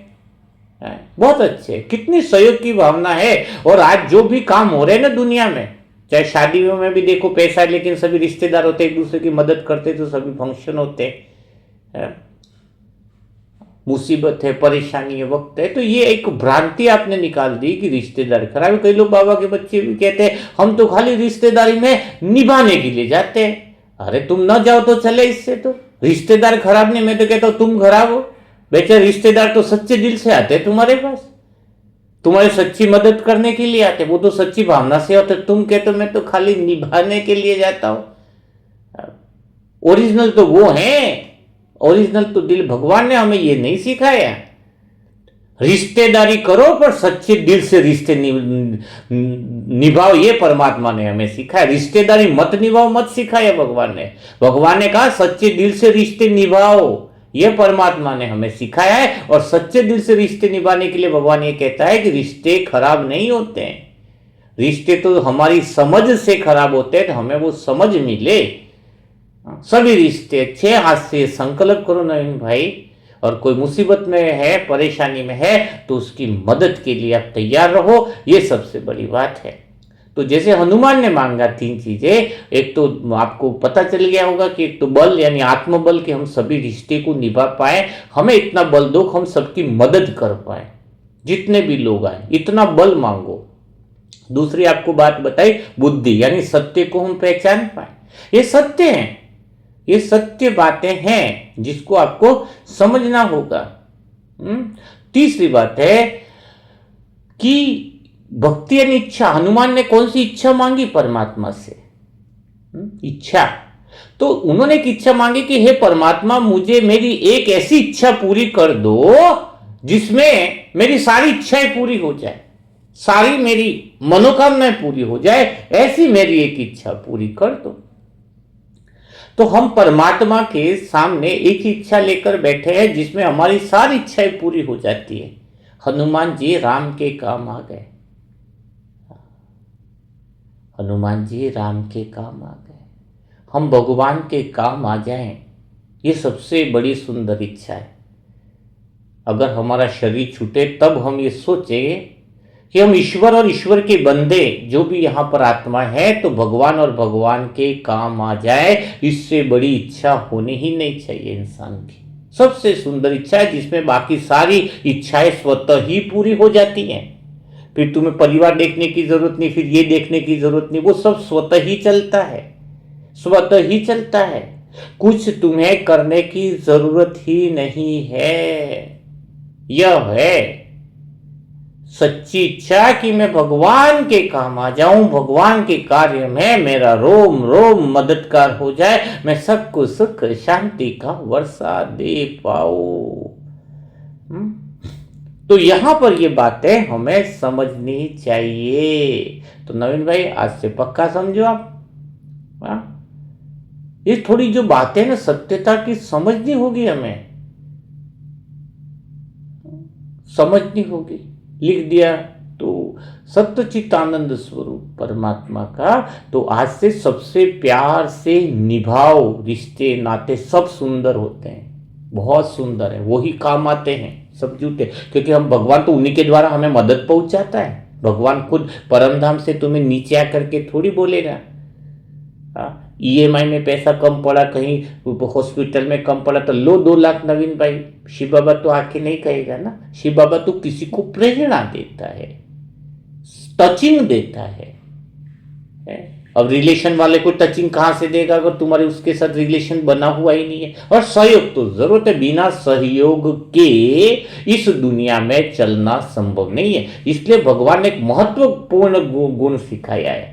बहुत अच्छे, कितनी सहयोग की भावना है। और आज जो भी काम हो रहे हैं ना दुनिया में, चाहे शादियों में भी देखो पैसा है, लेकिन सभी रिश्तेदार होते, एक दूसरे की मदद करते, तो सभी फंक्शन होते हैं। मुसीबत है, परेशानी है, वक्त है, तो ये एक भ्रांति आपने निकाल दी कि रिश्तेदार खराब है। कई लोग बाबा के बच्चे भी कहते हैं हम तो खाली रिश्तेदारी में निभाने के लिए जाते हैं। अरे तुम न जाओ तो चले, इससे तो रिश्तेदार खराब नहीं, मैं तो कहता हूं तुम खराब हो। बेचारे रिश्तेदार तो सच्चे दिल से आते हैं तुम्हारे पास, तुम्हारी सच्ची मदद करने के लिए आते, वो तो सच्ची भावना से होते। तुम कहते हो मैं तो खाली निभाने के लिए जाता हूं। ओरिजिनल तो वो है, ओरिजिनल तो दिल। भगवान ने हमें ये नहीं सिखाया। रिश्तेदारी करो पर सच्चे दिल से रिश्ते निभाओ, ये परमात्मा ने हमें सिखाया। रिश्तेदारी मत निभाओ मत सिखाया भगवान ने। भगवान ने कहा सच्चे दिल से रिश्ते निभाओ, ये परमात्मा ने हमें सिखाया है। और सच्चे दिल से रिश्ते निभाने के लिए भगवान ये कहता है कि रिश्ते खराब नहीं होते हैं। रिश्ते तो हमारी समझ से खराब होते हैं, तो हमें वो समझ मिले। सभी रिश्ते अच्छे, आज से संकल्प करो नवीन भाई। और कोई मुसीबत में है, परेशानी में है, तो उसकी मदद के लिए आप तैयार रहो, ये सबसे बड़ी बात है। तो जैसे हनुमान ने मांगा 3 चीजें, एक तो आपको पता चल गया होगा कि एक तो बल यानी आत्मबल, कि हम सभी रिश्ते को निभा पाए, हमें इतना बल दो हम सबकी मदद कर पाए, जितने भी लोग आए इतना बल मांगो। दूसरी आपको बात बताई बुद्धि, यानी सत्य को हम पहचान पाए। ये सत्य है, ये सत्य बातें हैं जिसको आपको समझना होगा। तीसरी बात है कि भक्ति यानी इच्छा। हनुमान ने कौन सी इच्छा मांगी परमात्मा से? इच्छा। तो उन्होंने एक इच्छा मांगी कि हे परमात्मा, मुझे मेरी एक ऐसी इच्छा पूरी कर दो जिसमें मेरी सारी इच्छाएं पूरी हो जाए, सारी मेरी मनोकामनाएं पूरी हो जाए, ऐसी मेरी एक इच्छा पूरी कर दो। तो हम परमात्मा के सामने एक ही इच्छा लेकर बैठे हैं जिसमें हमारी सारी इच्छाएं पूरी हो जाती है। हनुमान जी राम के काम आ गए, हनुमान जी राम के काम आ गए। हम भगवान के काम आ जाएं, ये सबसे बड़ी सुंदर इच्छा है। अगर हमारा शरीर छूटे तब हम ये सोचेंगे कि हम ईश्वर और ईश्वर के बंदे जो भी यहाँ पर आत्मा है तो भगवान और भगवान के काम आ जाए। इससे बड़ी इच्छा होनी ही नहीं चाहिए इंसान की। सबसे सुंदर इच्छा है जिसमें बाकी सारी इच्छाएं स्वतः ही पूरी हो जाती हैं। फिर तुम्हें परिवार देखने की जरूरत नहीं, फिर ये देखने की जरूरत नहीं, वो सब स्वतः ही चलता है, स्वतः ही चलता है। कुछ तुम्हें करने की जरूरत ही नहीं है। यह है सच्ची इच्छा कि मैं भगवान के काम आ जाऊं, भगवान के कार्य में मेरा रोम रोम मददगार हो जाए, मैं सबको सुख शांति का वर्षा दे पाऊं। तो यहां पर ये बातें हमें समझनी चाहिए। तो नवीन भाई आज से पक्का समझो आप। ये थोड़ी जो बातें ना सत्यता की समझनी होगी, हमें समझनी होगी। लिख दिया तो सत्यचितानंद स्वरूप परमात्मा का। तो आज से सबसे प्यार से निभाओ, रिश्ते नाते सब सुंदर होते हैं, बहुत सुंदर है, वही काम आते हैं, सब जुटे। क्योंकि हम भगवान तो उन्हीं के द्वारा हमें मदद पहुंचाता है। भगवान खुद परम धाम से तुम्हें नीचे आकर के थोड़ी बोलेगा। ईएमआई में पैसा कम पड़ा, कहीं हॉस्पिटल में कम पड़ा तो लो 2 लाख। नवीन भाई शिव बाबा तो आके नहीं कहेगा ना। शिव बाबा तो किसी को प्रेरणा देता है, टचिंग देता है। अब रिलेशन वाले को टचिंग कहां से देगा अगर तुम्हारे उसके साथ रिलेशन बना हुआ ही नहीं है। और सहयोग तो जरूरत है, बिना सहयोग के इस दुनिया में चलना संभव नहीं है। इसलिए भगवान ने एक महत्वपूर्ण गुण सिखाया है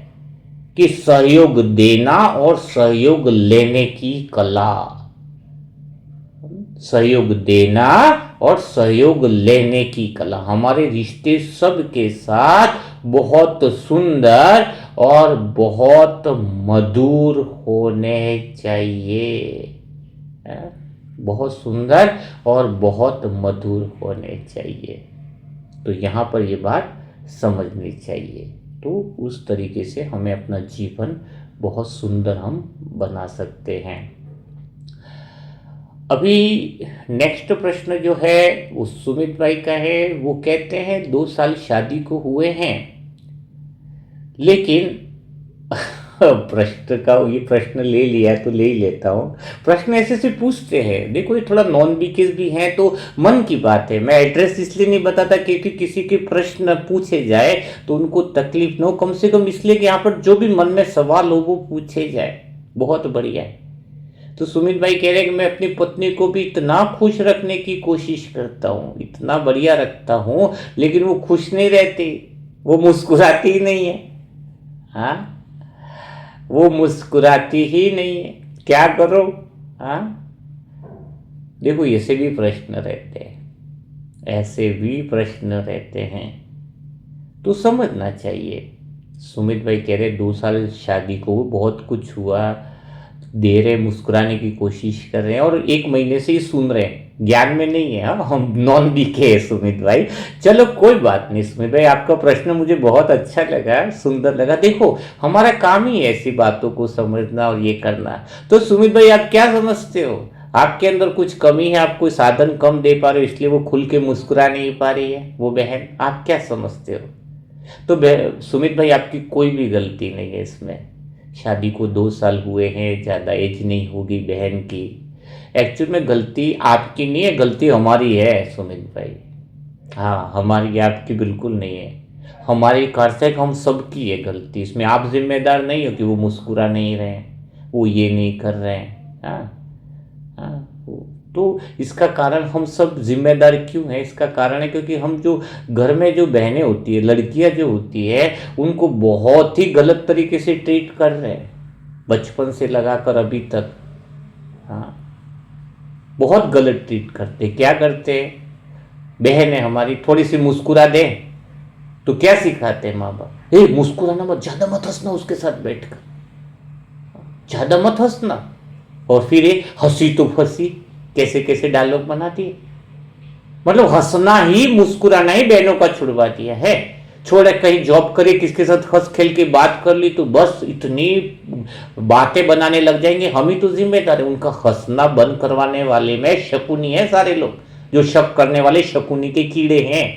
कि सहयोग देना और सहयोग लेने की कला। सहयोग देना और सहयोग लेने की कला। हमारे रिश्ते सबके साथ बहुत सुंदर और बहुत मधुर होने चाहिए। बहुत सुंदर और बहुत मधुर होने चाहिए। तो यहाँ पर ये बात समझनी चाहिए। तो उस तरीके से हमें अपना जीवन बहुत सुंदर हम बना सकते हैं। अभी नेक्स्ट प्रश्न जो है वो सुमित भाई का है। वो कहते हैं 2 साल शादी को हुए हैं, लेकिन प्रश्न का ये प्रश्न ले लिया तो ले ही लेता हूँ। प्रश्न ऐसे से पूछते हैं, देखो ये थोड़ा नॉन बीकेस भी हैं तो मन की बात है। मैं एड्रेस इसलिए नहीं बताता क्योंकि किसी के प्रश्न पूछे जाए तो उनको तकलीफ न हो, कम से कम इसलिए कि यहाँ पर जो भी मन में सवाल हो वो पूछे जाए। बहुत बढ़िया है। तो सुमित भाई कह रहे हैं कि मैं अपनी पत्नी को भी इतना खुश रखने की कोशिश करता हूँ, इतना बढ़िया रखता हूँ, लेकिन वो खुश नहीं रहती, वो मुस्कुराती ही नहीं है। हाँ, वो मुस्कुराती ही नहीं है, क्या करो। हाँ, देखो ऐसे भी प्रश्न रहते हैं, ऐसे भी प्रश्न रहते हैं, तो समझना चाहिए। सुमित भाई कह रहे 2 साल शादी को बहुत कुछ हुआ, दे रहे, मुस्कुराने की कोशिश कर रहे हैं और 1 महीने से ही सुन रहे हैं, ज्ञान में नहीं है। हम नॉन बीके है सुमित भाई। चलो कोई बात नहीं सुमित भाई, आपका प्रश्न मुझे बहुत अच्छा लगा, सुंदर लगा। देखो हमारा काम ही है ऐसी बातों को समझना और ये करना। तो सुमित भाई आप क्या समझते हो, आपके अंदर कुछ कमी है, आप कोई साधन कम दे पा रहे हो इसलिए वो खुल के मुस्कुरा नहीं पा रही है वो बहन, आप क्या समझते हो? तो सुमित भाई आपकी कोई भी गलती नहीं है इसमें। शादी को 2 साल हुए हैं, ज़्यादा एज नहीं होगी बहन की। एक्चुअल में गलती आपकी नहीं है, गलती हमारी है सुमित भाई। हाँ, हमारी, आपकी बिल्कुल नहीं है। हमारी कारसेक हम सबकी है गलती, इसमें आप जिम्मेदार नहीं हो कि वो मुस्कुरा नहीं रहे हैं, वो ये नहीं कर रहे हैं। हाँ हाँ, तो इसका कारण हम सब जिम्मेदार क्यों हैं? इसका कारण है क्योंकि हम जो घर में जो बहनें होती है, लड़कियां जो होती है, उनको बहुत ही गलत तरीके से ट्रीट कर रहे हैं बचपन से लगाकर अभी तक। हाँ, बहुत गलत ट्रीट करते। क्या करते हैं, बहन है हमारी थोड़ी सी मुस्कुरा दे तो क्या सिखाते हैं माँ बाप, ए मुस्कुराना मत, ज्यादा मत हंसना उसके साथ बैठकर, ज्यादा मत हंसना। और फिर ये हंसी तो फंसी, कैसे कैसे डायलॉग बना दिए। मतलब हंसना ही, मुस्कुराना ही बहनों का छुड़वा दिया है। छोड़े कहीं जॉब करे, किसके साथ हंस खेल के बात कर ली तो बस इतनी बातें बनाने लग जाएंगे, हम ही तो जिम्मेदार है। उनका हंसना बंद करवाने वाले में शकुनी है सारे लोग। जो शक करने वाले शकुनी के कीड़े हैं।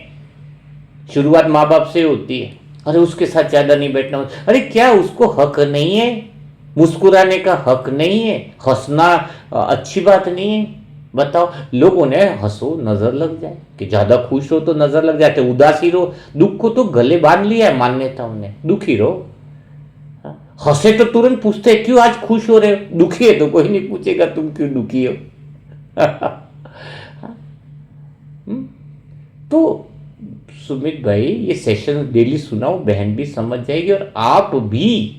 शुरुआत माँ बाप से होती है। अरे उसके साथ ज्यादा नहीं बैठना, अरे क्या उसको हक नहीं है? मुस्कुराने का हक नहीं है? हंसना अच्छी बात नहीं है? बताओ, लोगों ने हंसो नजर लग जाए, कि ज्यादा खुश हो तो नजर लग जाते, उदासी रहो, दुख को तो गले बांध लिया है मान्यताओं ने, दुखी रहो। हंसे तो तुरंत पूछते हैं क्यों आज खुश हो रहे हो, दुखी है तो कोई नहीं पूछेगा तुम क्यों दुखी हो। तो सुमित भाई, ये सेशन डेली सुनाओ, बहन भी समझ जाएगी और आप भी।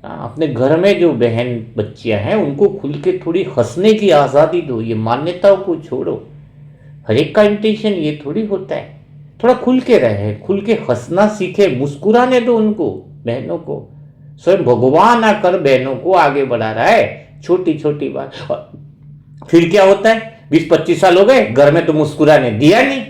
अपने घर में जो बहन बच्चियां हैं उनको खुल के थोड़ी हंसने की आज़ादी दो, ये मान्यताओं को छोड़ो। हर एक का इंटेंशन ये थोड़ी होता है, थोड़ा खुल के रहे, खुल के हंसना सीखे, मुस्कुराने दो उनको, बहनों को। स्वयं भगवान आकर बहनों को आगे बढ़ा रहा है, छोटी छोटी बात। फिर क्या होता है, 20-25 साल हो गए, घर में तो मुस्कुराने दिया नहीं।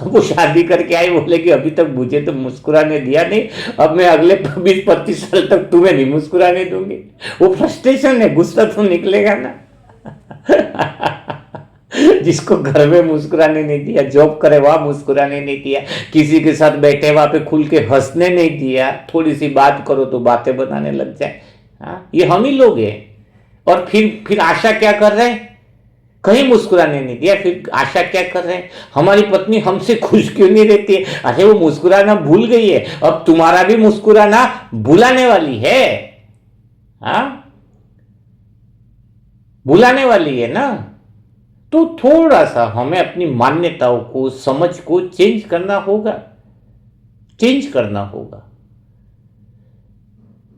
वो शादी करके आई, बोले कि अभी तक मुझे तो मुस्कुराने दिया नहीं, अब मैं अगले 20-25 साल तक तुम्हें नहीं मुस्कुराने दूंगी। वो फ्रस्ट्रेशन है, गुस्सा तो निकलेगा ना। जिसको घर में मुस्कुराने नहीं दिया, जॉब करे वहां मुस्कुराने नहीं दिया, किसी के साथ बैठे वहां पे खुल के हंसने नहीं दिया, थोड़ी सी बात करो तो बातें बनाने लग जाए। हाँ, ये हम ही लोग हैं। और फिर आशा क्या कर रहे हैं, कहीं मुस्कुराने नहीं दिया, फिर आशा क्या कर रहे हैं, हमारी पत्नी हमसे खुश क्यों नहीं रहती है? अरे वो मुस्कुराना भूल गई है, अब तुम्हारा भी मुस्कुराना भुलाने वाली है। हाँ, भुलाने वाली है ना। तो थोड़ा सा हमें अपनी मान्यताओं को, समझ को चेंज करना होगा, चेंज करना होगा।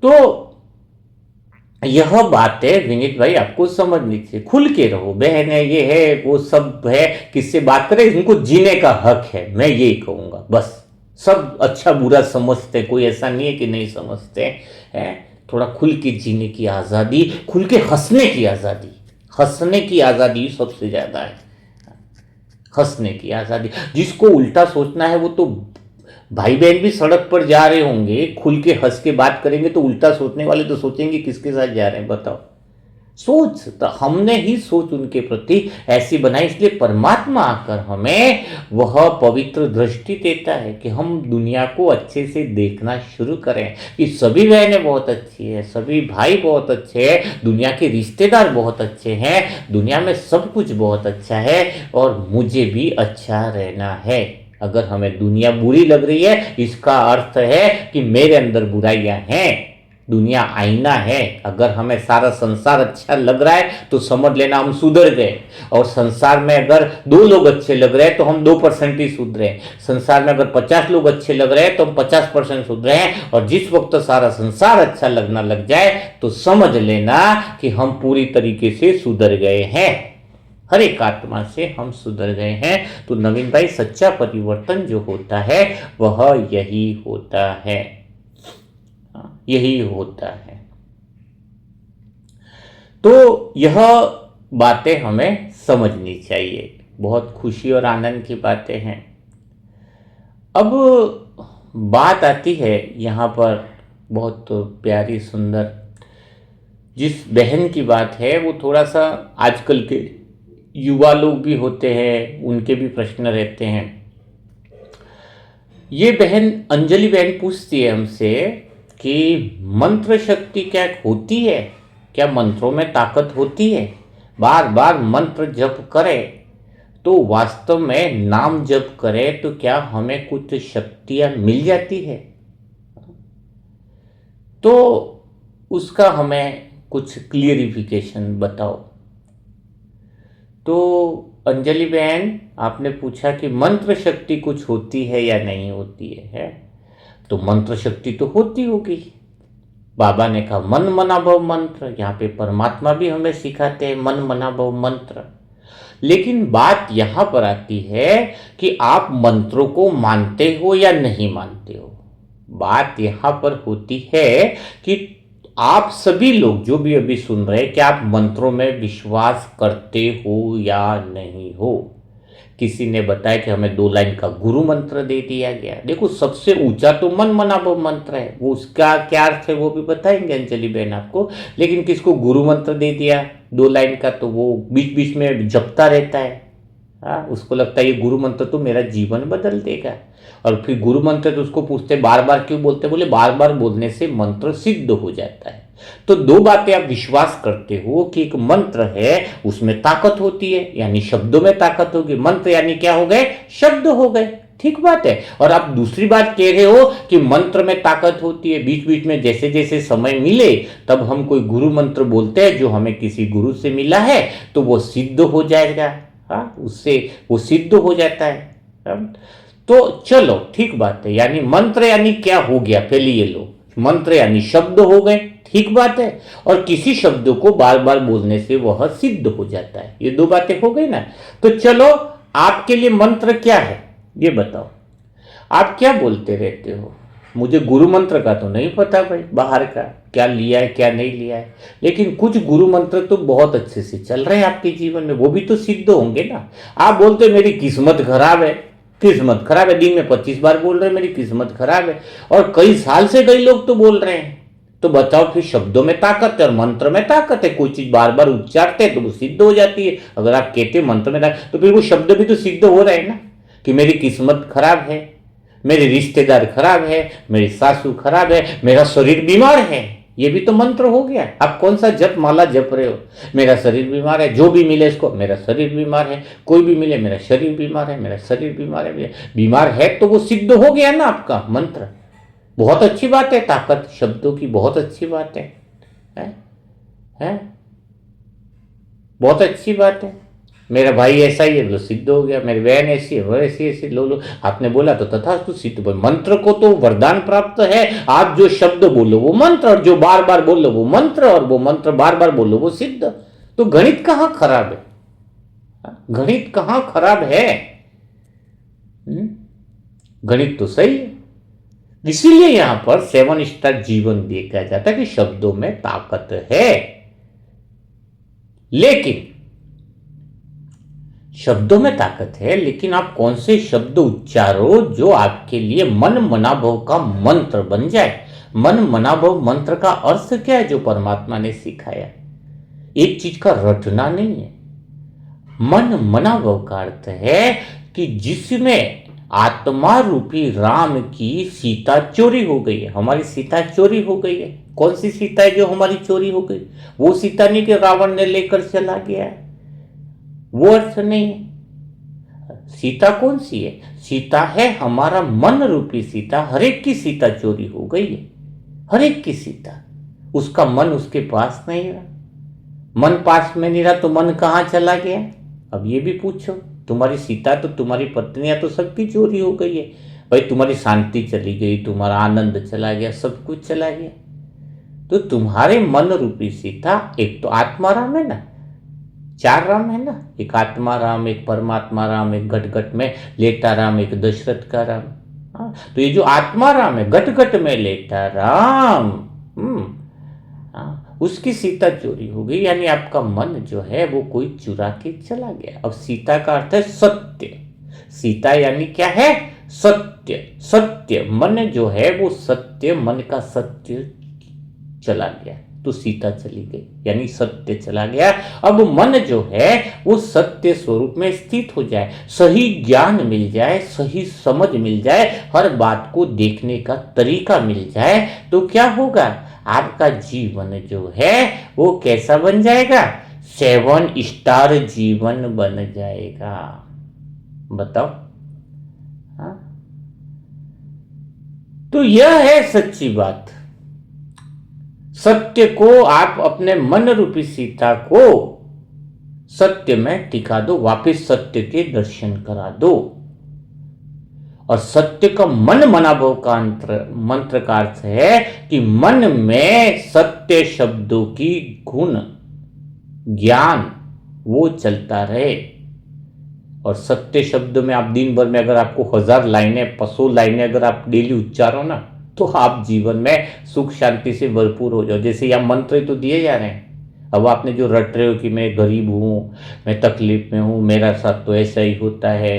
तो यह बात है विनीत भाई, आपको समझनी चाहिए। खुल के रहो, बहन है, ये है, वो सब है, किससे बात करें, इनको जीने का हक है, मैं यही कहूंगा बस। सब अच्छा बुरा समझते, कोई ऐसा नहीं है कि नहीं समझते हैं। थोड़ा खुल के जीने की आज़ादी, खुल के हंसने की आज़ादी, हंसने की आज़ादी सबसे ज़्यादा है। हंसने की आज़ादी, जिसको उल्टा सोचना है वो तो, भाई बहन भी सड़क पर जा रहे होंगे, खुल के हंस के बात करेंगे तो उल्टा सोचने वाले तो सोचेंगे किसके साथ जा रहे हैं, बताओ। सोच तो हमने ही सोच उनके प्रति ऐसी बनाई, इसलिए परमात्मा आकर हमें वह पवित्र दृष्टि देता है कि हम दुनिया को अच्छे से देखना शुरू करें, कि सभी बहनें बहुत अच्छी है, सभी भाई बहुत अच्छे हैं, दुनिया के रिश्तेदार बहुत अच्छे हैं, दुनिया में सब कुछ बहुत अच्छा है, और मुझे भी अच्छा रहना है। अगर हमें दुनिया बुरी लग रही है, इसका अर्थ है कि मेरे अंदर बुराइयां हैं। दुनिया आईना है। अगर हमें सारा संसार अच्छा लग रहा है तो समझ लेना हम सुधर गए, और संसार में अगर 2 लोग अच्छे लग रहे हैं तो हम 2% ही सुधरे। संसार में अगर 50 लोग अच्छे लग रहे हैं तो हम 50% सुधरे हैं, और जिस वक्त सारा संसार अच्छा लगना लग जाए तो समझ लेना कि हम पूरी तरीके से सुधर गए हैं, हर एक आत्मा से हम सुधर गए हैं। तो नवीन भाई, सच्चा परिवर्तन जो होता है वह यही होता है, यही होता है। तो यह बातें हमें समझनी चाहिए, बहुत खुशी और आनंद की बातें हैं। अब बात आती है यहाँ पर बहुत प्यारी सुंदर, जिस बहन की बात है वो थोड़ा सा आजकल के युवा लोग भी होते हैं, उनके भी प्रश्न रहते हैं। ये बहन अंजलि बहन पूछती है हमसे कि मंत्र शक्ति क्या होती है, क्या मंत्रों में ताकत होती है? बार बार मंत्र जप करें तो वास्तव में नाम जप करें तो क्या हमें कुछ शक्तियां मिल जाती है? तो उसका हमें कुछ क्लियरिफिकेशन बताओ। तो अंजलि बहन, आपने पूछा कि मंत्र शक्ति कुछ होती है या नहीं होती है? तो मंत्र शक्ति तो होती होगी। बाबा ने कहा मन मना भव मंत्र, यहाँ पे परमात्मा भी हमें सिखाते हैं मन मना भव मंत्र। लेकिन बात यहाँ पर आती है कि आप मंत्रों को मानते हो या नहीं मानते हो। बात यहाँ पर होती है कि आप सभी लोग जो भी अभी सुन रहे हैं, क्या आप मंत्रों में विश्वास करते हो या नहीं हो? किसी ने बताया कि हमें 2 लाइन का गुरु मंत्र दे दिया गया। देखो सबसे ऊंचा तो मन मनाभव मंत्र है, वो उसका क्या अर्थ है वो भी बताएंगे अंजलि बहन आपको। लेकिन किसको गुरु मंत्र दे दिया 2 लाइन का, तो वो बीच बीच में जपता रहता है। हाँ, उसको लगता है ये गुरु मंत्र तो मेरा जीवन बदल देगा। और फिर गुरु मंत्र तो उसको पूछते बार बार क्यों बोलते, बोले बार बार बोलने से मंत्र सिद्ध हो जाता है। तो 2 बातें आप विश्वास करते हो कि एक मंत्र है उसमें ताकत होती है, यानी शब्दों में ताकत होगी। मंत्र यानी क्या हो गए, शब्द हो गए, ठीक बात है। और आप दूसरी बात कह रहे हो कि मंत्र में ताकत होती है, बीच बीच में जैसे जैसे समय मिले तब हम कोई गुरु मंत्र बोलते हैं जो हमें किसी गुरु से मिला है तो वो सिद्ध हो जाएगा। हाँ, उससे वो सिद्ध हो जाता है। तो चलो ठीक बात है, यानी मंत्र यानी क्या हो गया, पहले ये लो, मंत्र यानी शब्द हो गए, ठीक बात है। और किसी शब्द को बार बार बोलने से वह सिद्ध हो जाता है, ये 2 बातें हो गई ना। तो चलो आपके लिए मंत्र क्या है ये बताओ, आप क्या बोलते रहते हो। मुझे गुरु मंत्र का तो नहीं पता भाई, बाहर का क्या लिया है क्या नहीं लिया है, लेकिन कुछ गुरु मंत्र तो बहुत अच्छे से चल रहे हैं आपके जीवन में, वो भी तो सिद्ध होंगे ना। आप बोलते मेरी किस्मत खराब है, किस्मत खराब है, दिन में 25 बार बोल रहे हैं मेरी किस्मत खराब है, और कई साल से कई लोग तो बोल रहे हैं। तो बताओ फिर शब्दों में ताकत है और मंत्र में ताकत है, कोई चीज बार बार उच्चारते हैं तो वो सिद्ध हो जाती है। अगर आप कहते मंत्र में ताकत तो फिर वो शब्द भी तो सिद्ध हो रहे हैं ना, कि मेरी किस्मत खराब है, मेरे रिश्तेदार खराब है, मेरी सासू खराब है, मेरा शरीर बीमार है, ये भी तो मंत्र हो गया। आप कौन सा जप माला जप रहे हो, मेरा शरीर बीमार है, जो भी मिले इसको मेरा शरीर बीमार है, कोई भी मिले मेरा शरीर बीमार है, मेरा शरीर बीमार है, बीमार है तो वो सिद्ध हो गया ना आपका मंत्र। बहुत अच्छी बात है, ताकत शब्दों की बहुत अच्छी बात है? बहुत अच्छी बात है। मेरा भाई ऐसा ही है बोलो सिद्ध हो गया, मेरी बहन ऐसी है वो ऐसी ऐसी, लो आपने बोला तो तथास्तु सिद्ध। मंत्र को तो वरदान प्राप्त है, आप जो शब्द बोलो वो मंत्र, और जो बार बार बोलो वो मंत्र, और वो मंत्र बार बार बोलो वो सिद्ध। तो गणित कहां खराब है, गणित कहां खराब है, गणित तो सही है। इसीलिए यहां पर 7 स्टार जीवन देखा जाता है कि शब्दों में ताकत है। लेकिन शब्दों में ताकत है, लेकिन आप कौन से शब्द उच्चारो जो आपके लिए मन मनाभव का मंत्र बन जाए। मन मनाभव मंत्र का अर्थ क्या है जो परमात्मा ने सिखाया, एक चीज का रटना नहीं है। मन मनाभव का अर्थ है कि जिसमें आत्मा रूपी राम की सीता चोरी हो गई है, हमारी सीता चोरी हो गई है। कौन सी सीता है जो हमारी चोरी हो गई, वो सीता नहीं कि रावण ने लेकर चला गया है, वो अर्थ नहीं है। सीता कौन सी है, सीता है हमारा मन रूपी सीता। हर एक की सीता चोरी हो गई है, हर एक की सीता, उसका मन उसके पास नहीं रहा। मन पास में नहीं रहा तो मन कहां चला गया, अब ये भी पूछो। तुम्हारी सीता तो तुम्हारी पत्नियां तो सबकी चोरी हो गई है भाई, तुम्हारी शांति चली गई, तुम्हारा आनंद चला गया, सब कुछ चला गया। तो तुम्हारे मन रूपी सीता, एक तो आत्मा राम है ना, 4 राम है ना, एक आत्मा राम, एक परमात्मा राम, एक घट घट में लेटा राम, एक दशरथ का राम। हाँ, तो ये जो आत्मा राम है, घट घट में लेटा राम, उसकी सीता चोरी हो गई, यानी आपका मन जो है वो कोई चुरा के चला गया। अब सीता का अर्थ है सत्य, सीता यानी क्या है, सत्य। सत्य मन जो है वो सत्य, मन का सत्य चला गया तो सीता चली गई, यानी सत्य चला गया। अब मन जो है वो सत्य स्वरूप में स्थित हो जाए, सही ज्ञान मिल जाए, सही समझ मिल जाए, हर बात को देखने का तरीका मिल जाए, तो क्या होगा, आपका जीवन जो है वो कैसा बन जाएगा, 7 स्टार जीवन बन जाएगा। बताओ। हाँ? तो यह है सच्ची बात। सत्य को आप अपने मन रूपी सीता को सत्य में टिका दो, वापिस सत्य के दर्शन करा दो। और सत्य का मन मनाभव का मंत्र का अर्थ है कि मन में सत्य शब्दों की गुण ज्ञान वो चलता रहे। और सत्य शब्द में आप दिन भर में अगर आपको 1000 लाइनें 500 लाइनें अगर आप डेली उच्चारो ना, तो आप जीवन में सुख शांति से भरपूर हो जाओ। जैसे यहाँ मंत्र तो दिए जा रहे हैं, अब आपने जो रट रहे हो कि मैं गरीब हूँ, मैं तकलीफ में हूँ, मेरा साथ तो ऐसा ही होता है,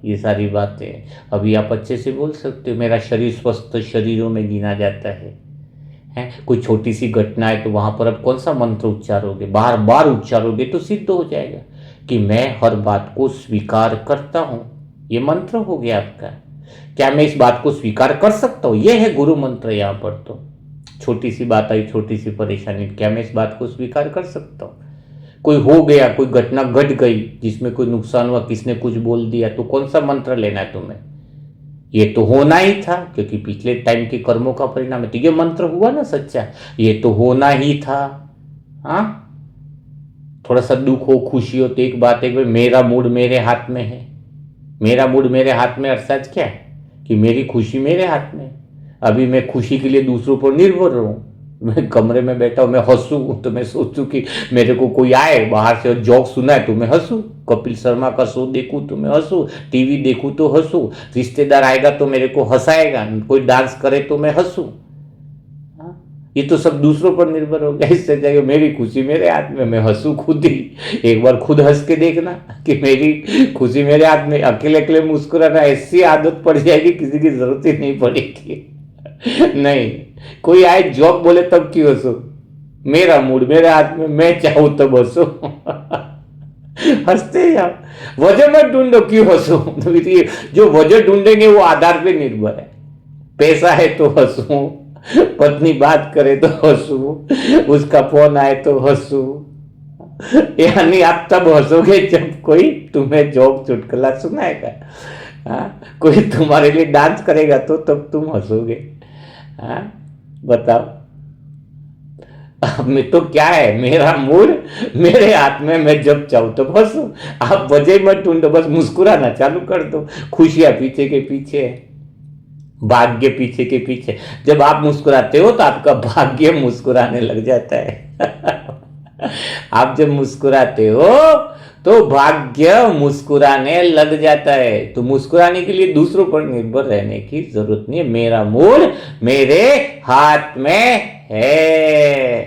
ये सारी बातें अभी आप अच्छे से बोल सकते हो। मेरा शरीर स्वस्थ शरीरों में गिना जाता है। कोई छोटी सी घटना है तो वहाँ पर अब कौन सा मंत्र उच्चारोगे, बार बार उच्चारोगे तो सिद्ध हो जाएगा कि मैं हर बात को स्वीकार करता हूँ। ये मंत्र हो गया आपका। क्या मैं इस बात को स्वीकार कर सकता हूँ, ये है गुरु मंत्र। यहाँ पर तो छोटी सी बात आई, छोटी सी परेशानी, क्या मैं इस बात को स्वीकार कर सकता हूँ। कोई हो गया, कोई घटना घट गई जिसमें कोई नुकसान हुआ, किसने कुछ बोल दिया, तो कौन सा मंत्र लेना है तुम्हें। ये तो होना ही था क्योंकि पिछले टाइम के कर्मों का परिणाम है, तो ये मंत्र हुआ ना सच्चा, ये तो होना ही था। हाँ, थोड़ा सा दुख हो, खुशी हो तो एक बात है, मेरा मूड मेरे हाथ में है। मेरा मूड मेरे हाथ में अर्थात क्या है कि मेरी खुशी मेरे हाथ में। अभी मैं खुशी के लिए दूसरों पर निर्भर रहूं। मैं कमरे में बैठा हूं, मैं हंसूं तो मैं सोचूं कि मेरे को कोई आए बाहर से जोक सुनाए तो मैं हंसूं, कपिल शर्मा का शो देखूं तो मैं हंसूं, टीवी देखूं तो हंसूं, रिश्तेदार आएगा तो मेरे को हंसाएगा, कोई डांस करे तो मैं हंसूं। ये तो सब दूसरों पर निर्भर हो गया। इससे चाहिए मेरी खुशी मेरे हाथ में, मैं हंसूं खुद ही। एक बार खुद हंस के देखना कि मेरी खुशी मेरे हाथ में। अकेले अकेले मुस्कुराना ऐसी आदत पड़ जाएगी, किसी की जरूरत ही नहीं पड़ेगी। नहीं, कोई आए जोक बोले तब क्यों हंसो, मेरा मूड मेरे हाथ में, मैं चाहूं तब हंसो। हंसते जाओ, वजह मत ढूंढो क्यों हंसो। जो वजह ढूंढेंगे वो आधार पे निर्भर है। पैसा है तो हंसू, पत्नी बात करे तो हंसू, उसका फोन आए तो हंसू। यानी आप तब हंसोगे जब कोई तुम्हें जोक चुटकुला सुनाएगा। कोई तुम्हारे लिए डांस करेगा तो तब तुम हंसोगे। बताओ, अब में तो क्या है, मेरा मूड मेरे हाथ में, मैं जब चाहूं तो हंसू। आप वजह मत ढूंढो, बस मुस्कुराना चालू कर दो। खुशियां पीछे के पीछे है, भाग्य पीछे के पीछे। जब आप मुस्कुराते हो तो आपका भाग्य मुस्कुराने लग जाता है। आप जब मुस्कुराते हो तो भाग्य मुस्कुराने लग जाता है। तो मुस्कुराने के लिए दूसरों पर निर्भर रहने की जरूरत नहीं है। मेरा मूड मेरे हाथ में है।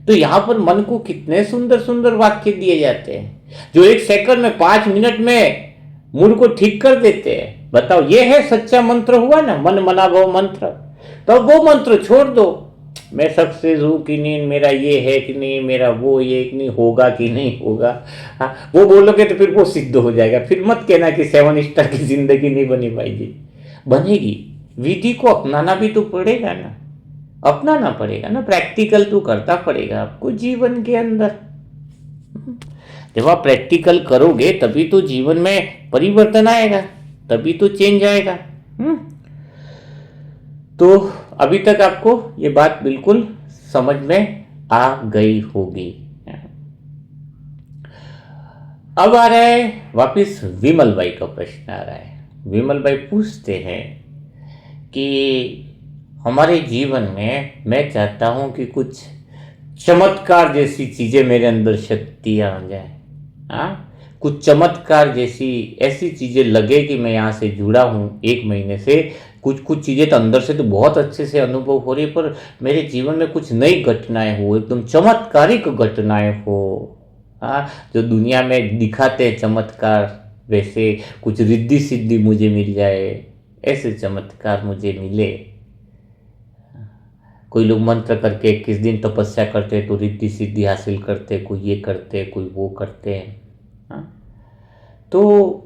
तो यहां पर मन को कितने सुंदर सुंदर वाक्य दिए जाते हैं जो 1 सेकंड में 5 मिनट में मूड को ठीक कर देते हैं। बताओ, ये है सच्चा मंत्र हुआ ना, मन मना भव मंत्र। तो वो मंत्र छोड़ दो, मैं सक्सेस हूं कि नहीं, मेरा ये है कि नहीं, मेरा वो ये कि नहीं, होगा कि नहीं होगा। वो बोलोगे तो फिर वो सिद्ध हो जाएगा। फिर मत कहना कि 7 स्टार की जिंदगी नहीं बनी पाएगी। बनेगी, विधि को अपनाना भी तो पड़ेगा ना, अपनाना पड़ेगा ना, प्रैक्टिकल तो करता पड़ेगा आपको जीवन के अंदर। जब आप प्रैक्टिकल करोगे तभी तो जीवन में परिवर्तन आएगा, तभी तो चेंज आएगा। तो अभी तक आपको ये बात बिल्कुल समझ में आ गई होगी। अब आ रहा है वापिस विमल भाई का प्रश्न आ रहा है। विमल भाई पूछते हैं कि हमारे जीवन में मैं चाहता हूं कि कुछ चमत्कार जैसी चीजें मेरे अंदर शक्तियां आ जाए। कुछ चमत्कार जैसी ऐसी चीजें लगे कि मैं यहाँ से जुड़ा हूँ 1 महीने से। कुछ चीजें तो अंदर से तो बहुत अच्छे से अनुभव हो रही है, पर मेरे जीवन में कुछ नई घटनाएं हो, एकदम चमत्कारिक घटनाएं हो। जो दुनिया में दिखाते हैं चमत्कार, वैसे कुछ रिद्धि सिद्धि मुझे मिल जाए, ऐसे चमत्कार मुझे मिले। कोई लोग मंत्र करके 21 दिन तपस्या करते तो रिद्धि सिद्धि हासिल करते, कोई ये करते, कोई वो करते हैं। तो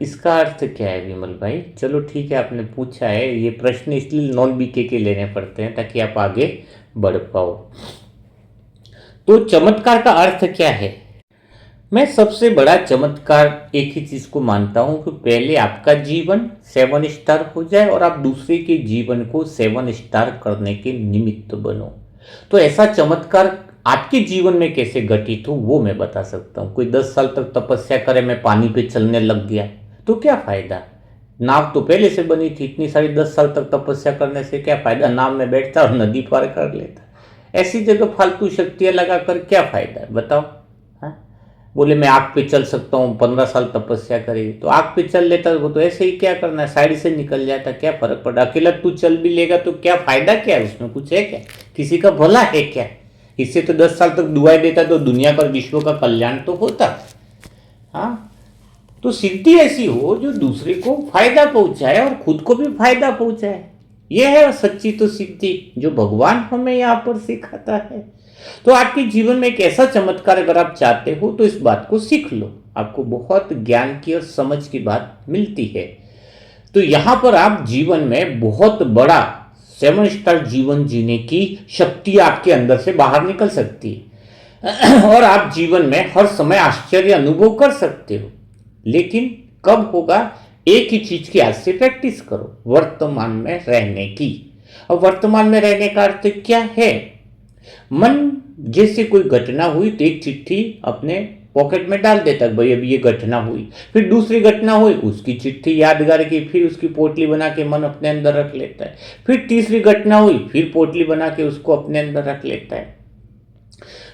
इसका अर्थ क्या है विमल भाई? चलो ठीक है, आपने पूछा है। ये प्रश्न इसलिए नॉन बीके के लेने पड़ते हैं ताकि आप आगे बढ़ पाओ। तो चमत्कार का अर्थ क्या है? मैं सबसे बड़ा चमत्कार एक ही चीज को मानता हूं कि पहले आपका जीवन 7 स्टार हो जाए और आप दूसरे के जीवन को 7 स्टार करने के निमित्त बनो। तो ऐसा चमत्कार आपके जीवन में कैसे घटित हो वो मैं बता सकता हूँ। कोई 10 साल तक तपस्या करे, मैं पानी पे चलने लग गया, तो क्या फायदा? नाव तो पहले से बनी थी, इतनी सारी 10 साल तक तपस्या करने से क्या फायदा? नाव में बैठता और नदी पार कर लेता। ऐसी जगह फालतू शक्तियां लगाकर क्या फायदा है, बताओ? बोले मैं आग पे चल सकता हूँ, 15 साल तपस्या करेगी तो आग पे चल लेता, वो तो ऐसे ही क्या करना है, साइड से निकल जाता, क्या फर्क पड़ा? अकेला तू चल भी लेगा तो क्या फायदा, क्या है उसमें? कुछ है क्या? किसी का भला है क्या? इससे तो 10 साल तक दुआएं देता तो दुनिया पर विश्व का कल्याण तो होता। हाँ, तो सिद्धि ऐसी हो जो दूसरे को फायदा पहुंचाए और खुद को भी फायदा पहुंचाए। यह है सच्ची तो सिद्धि जो भगवान हमें यहाँ पर सिखाता है। तो आपके जीवन में एक ऐसा चमत्कार अगर आप चाहते हो तो इस बात को सीख लो, आपको बहुत ज्ञान की और समझ की बात मिलती है। तो यहां पर आप जीवन में बहुत बड़ा 7 स्टार जीवन जीने की शक्ति आपके अंदर से बाहर निकल सकती है और आप जीवन में हर समय आश्चर्य अनुभव कर सकते हो। लेकिन कब होगा? एक ही चीज की आज से प्रैक्टिस करो, वर्तमान में रहने की। और वर्तमान में रहने का अर्थ क्या है? मन जैसे कोई घटना हुई तो एक चिट्ठी अपने पॉकेट में डाल देता है, भाई अभी ये घटना हुई। फिर दूसरी घटना हुई, उसकी चिट्ठी यादगार की, फिर उसकी पोटली बना के मन अपने अंदर रख लेता है। फिर तीसरी घटना हुई, फिर पोटली बना के उसको अपने अंदर रख लेता है।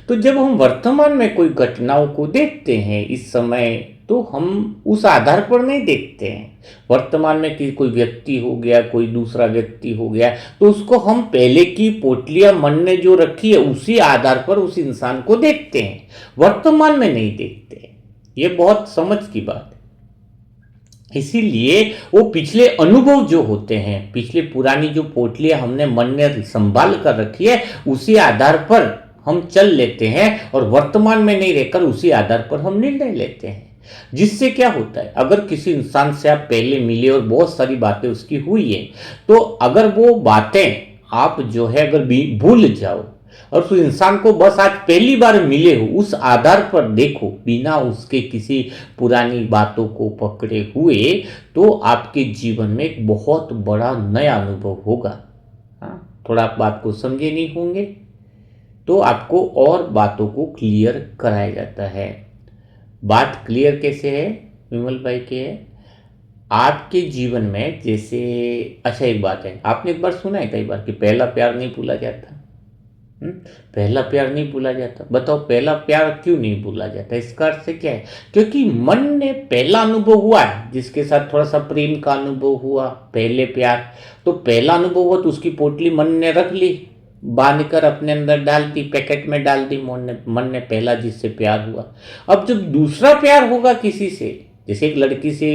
तो जब हम वर्तमान में कोई घटनाओं को देखते हैं इस समय, तो हम उस आधार पर नहीं देखते हैं। वर्तमान में कि कोई व्यक्ति हो गया, कोई दूसरा व्यक्ति हो गया, तो उसको हम पहले की पोटलियां मन ने जो रखी है उसी आधार पर उस इंसान को देखते हैं, वर्तमान में नहीं देखते। ये बहुत समझ की बात है। इसीलिए वो पिछले अनुभव जो होते हैं, पिछले पुरानी जो पोटलियां हमने मन ने संभाल कर रखी है, उसी आधार पर हम चल लेते हैं और वर्तमान में नहीं रहकर उसी आधार पर हम निर्णय लेते हैं। जिससे क्या होता है, अगर किसी इंसान से आप पहले मिले और बहुत सारी बातें उसकी हुई है, तो अगर वो बातें आप जो है अगर भूल जाओ और उस इंसान को बस आज पहली बार मिले हो उस आधार पर देखो, बिना उसके किसी पुरानी बातों को पकड़े हुए, तो आपके जीवन में एक बहुत बड़ा नया अनुभव होगा। हाँ, थोड़ा आप बात को समझे नहीं होंगे, तो आपको और बातों को क्लियर कराया जाता है। बात क्लियर कैसे है विमल भाई के है? आपके जीवन में जैसे, अच्छा एक बात है, आपने एक बार सुना है कई बार कि पहला प्यार नहीं भूला जाता। पहला प्यार नहीं भूला जाता। बताओ पहला प्यार क्यों नहीं भूला जाता? इसका अर्थ से क्या है? क्योंकि मन ने पहला अनुभव हुआ है, जिसके साथ थोड़ा सा प्रेम का अनुभव हुआ, पहले प्यार, तो पहला अनुभव हुआ तो उसकी पोटली मन ने रख ली, बांध कर अपने अंदर डाल दी, पैकेट में डाल दी मन ने पहला जिससे प्यार हुआ। अब जब दूसरा प्यार होगा किसी से, जैसे एक लड़की से,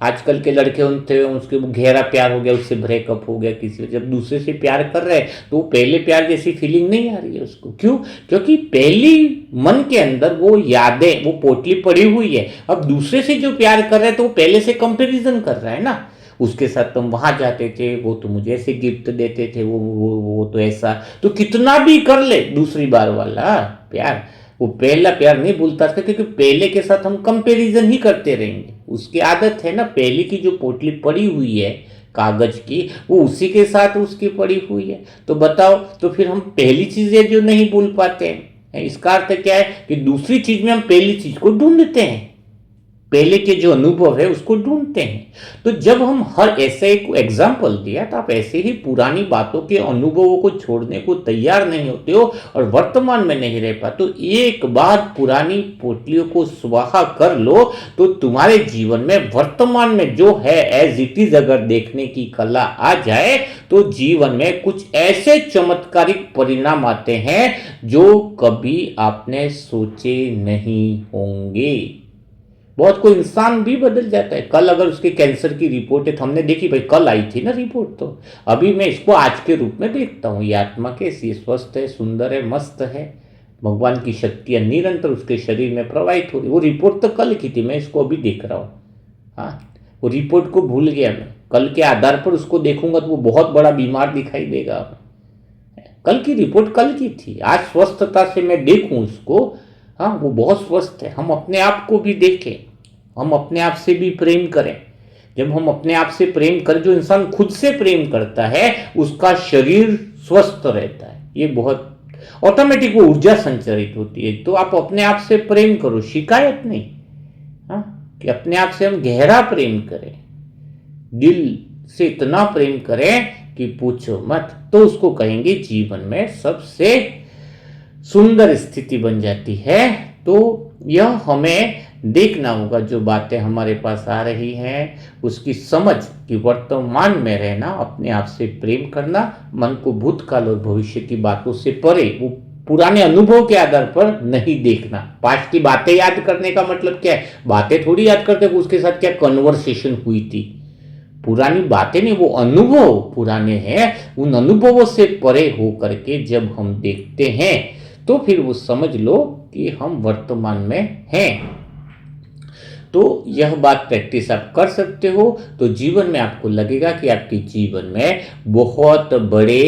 आजकल के लड़के उनसे उसके गहरा प्यार हो गया, उससे ब्रेकअप हो गया किसी से, जब दूसरे से प्यार कर रहे हैं तो पहले प्यार जैसी फीलिंग नहीं आ रही है उसको। क्यों? क्योंकि पहली मन के अंदर वो यादें, वो पोटली पड़ी हुई है। अब दूसरे से जो प्यार कर रहे हैं तो वो पहले से कंपेरिजन कर रहा है ना, उसके साथ तुम वहां जाते थे, वो तो मुझे ऐसे गिफ्ट देते थे, वो तो ऐसा, तो कितना भी कर ले दूसरी बार वाला प्यार, वो पहला प्यार नहीं भूलता था, क्योंकि पहले के साथ हम कंपैरिजन ही करते रहेंगे। उसकी आदत है ना, पहले की जो पोटली पड़ी हुई है कागज की, वो उसी के साथ उसकी पड़ी हुई है। तो बताओ, तो फिर हम पहली चीजें जो नहीं भूल पाते हैं, इसका अर्थ क्या है कि दूसरी चीज में हम पहली चीज को ढूंढते हैं, पहले के जो अनुभव है उसको ढूंढते हैं। तो जब हम हर ऐसे एक एग्जाम्पल दिया, तो आप ऐसे ही पुरानी बातों के अनुभवों को छोड़ने को तैयार नहीं होते हो और वर्तमान में नहीं रह पाते। तो एक बार पुरानी पोटलियों को स्वाहा कर लो तो तुम्हारे जीवन में वर्तमान में जो है एज इट इज अगर देखने की कला आ जाए, तो जीवन में कुछ ऐसे चमत्कारिक परिणाम आते हैं जो कभी आपने सोचे नहीं होंगे। बहुत कोई इंसान भी बदल जाता है। कल अगर उसके कैंसर की रिपोर्ट है तो हमने देखी, भाई कल आई थी ना रिपोर्ट, तो अभी मैं इसको आज के रूप में देखता हूँ, ये आत्मा कैसी है, स्वस्थ है, सुंदर है, मस्त है, भगवान की शक्तियाँ निरंतर उसके शरीर में प्रवाहित हो रही। वो रिपोर्ट तो कल की थी, मैं इसको अभी देख रहा हूँ। हाँ, वो रिपोर्ट को भूल गया मैं, कल के आधार पर उसको देखूंगा तो वो बहुत बड़ा बीमार दिखाई देगा। कल की रिपोर्ट कल की थी, आज स्वस्थता से मैं देखूं उसको, हाँ वो बहुत स्वस्थ है। हम अपने आप को भी देखें, हम अपने आप से भी प्रेम करें। जब हम अपने आप से प्रेम करें, जो इंसान खुद से प्रेम करता है उसका शरीर स्वस्थ रहता है, ये बहुत ऑटोमेटिक वो ऊर्जा संचरित होती है। तो आप अपने आप से प्रेम करो, शिकायत नहीं, हाँ, कि अपने आप से हम गहरा प्रेम करें, दिल से इतना प्रेम करें कि पूछो मत, तो उसको कहेंगे जीवन में सबसे सुंदर स्थिति बन जाती है। तो यह हमें देखना होगा, जो बातें हमारे पास आ रही हैं उसकी समझ, कि वर्तमान में रहना, अपने आप से प्रेम करना, मन को भूतकाल और भविष्य की बातों से परे, वो पुराने अनुभव के आधार पर नहीं देखना। पास्ट की बातें याद करने का मतलब क्या है? बातें थोड़ी याद करते उसके साथ क्या कन्वर्सेशन हुई थी। पुरानी बातें नहीं, वो अनुभव पुराने हैं। उन अनुभवों से परे हो करके जब हम देखते हैं तो फिर वो समझ लो कि हम वर्तमान में हैं। तो यह बात प्रैक्टिस आप कर सकते हो तो जीवन में आपको लगेगा कि आपके जीवन में बहुत बड़े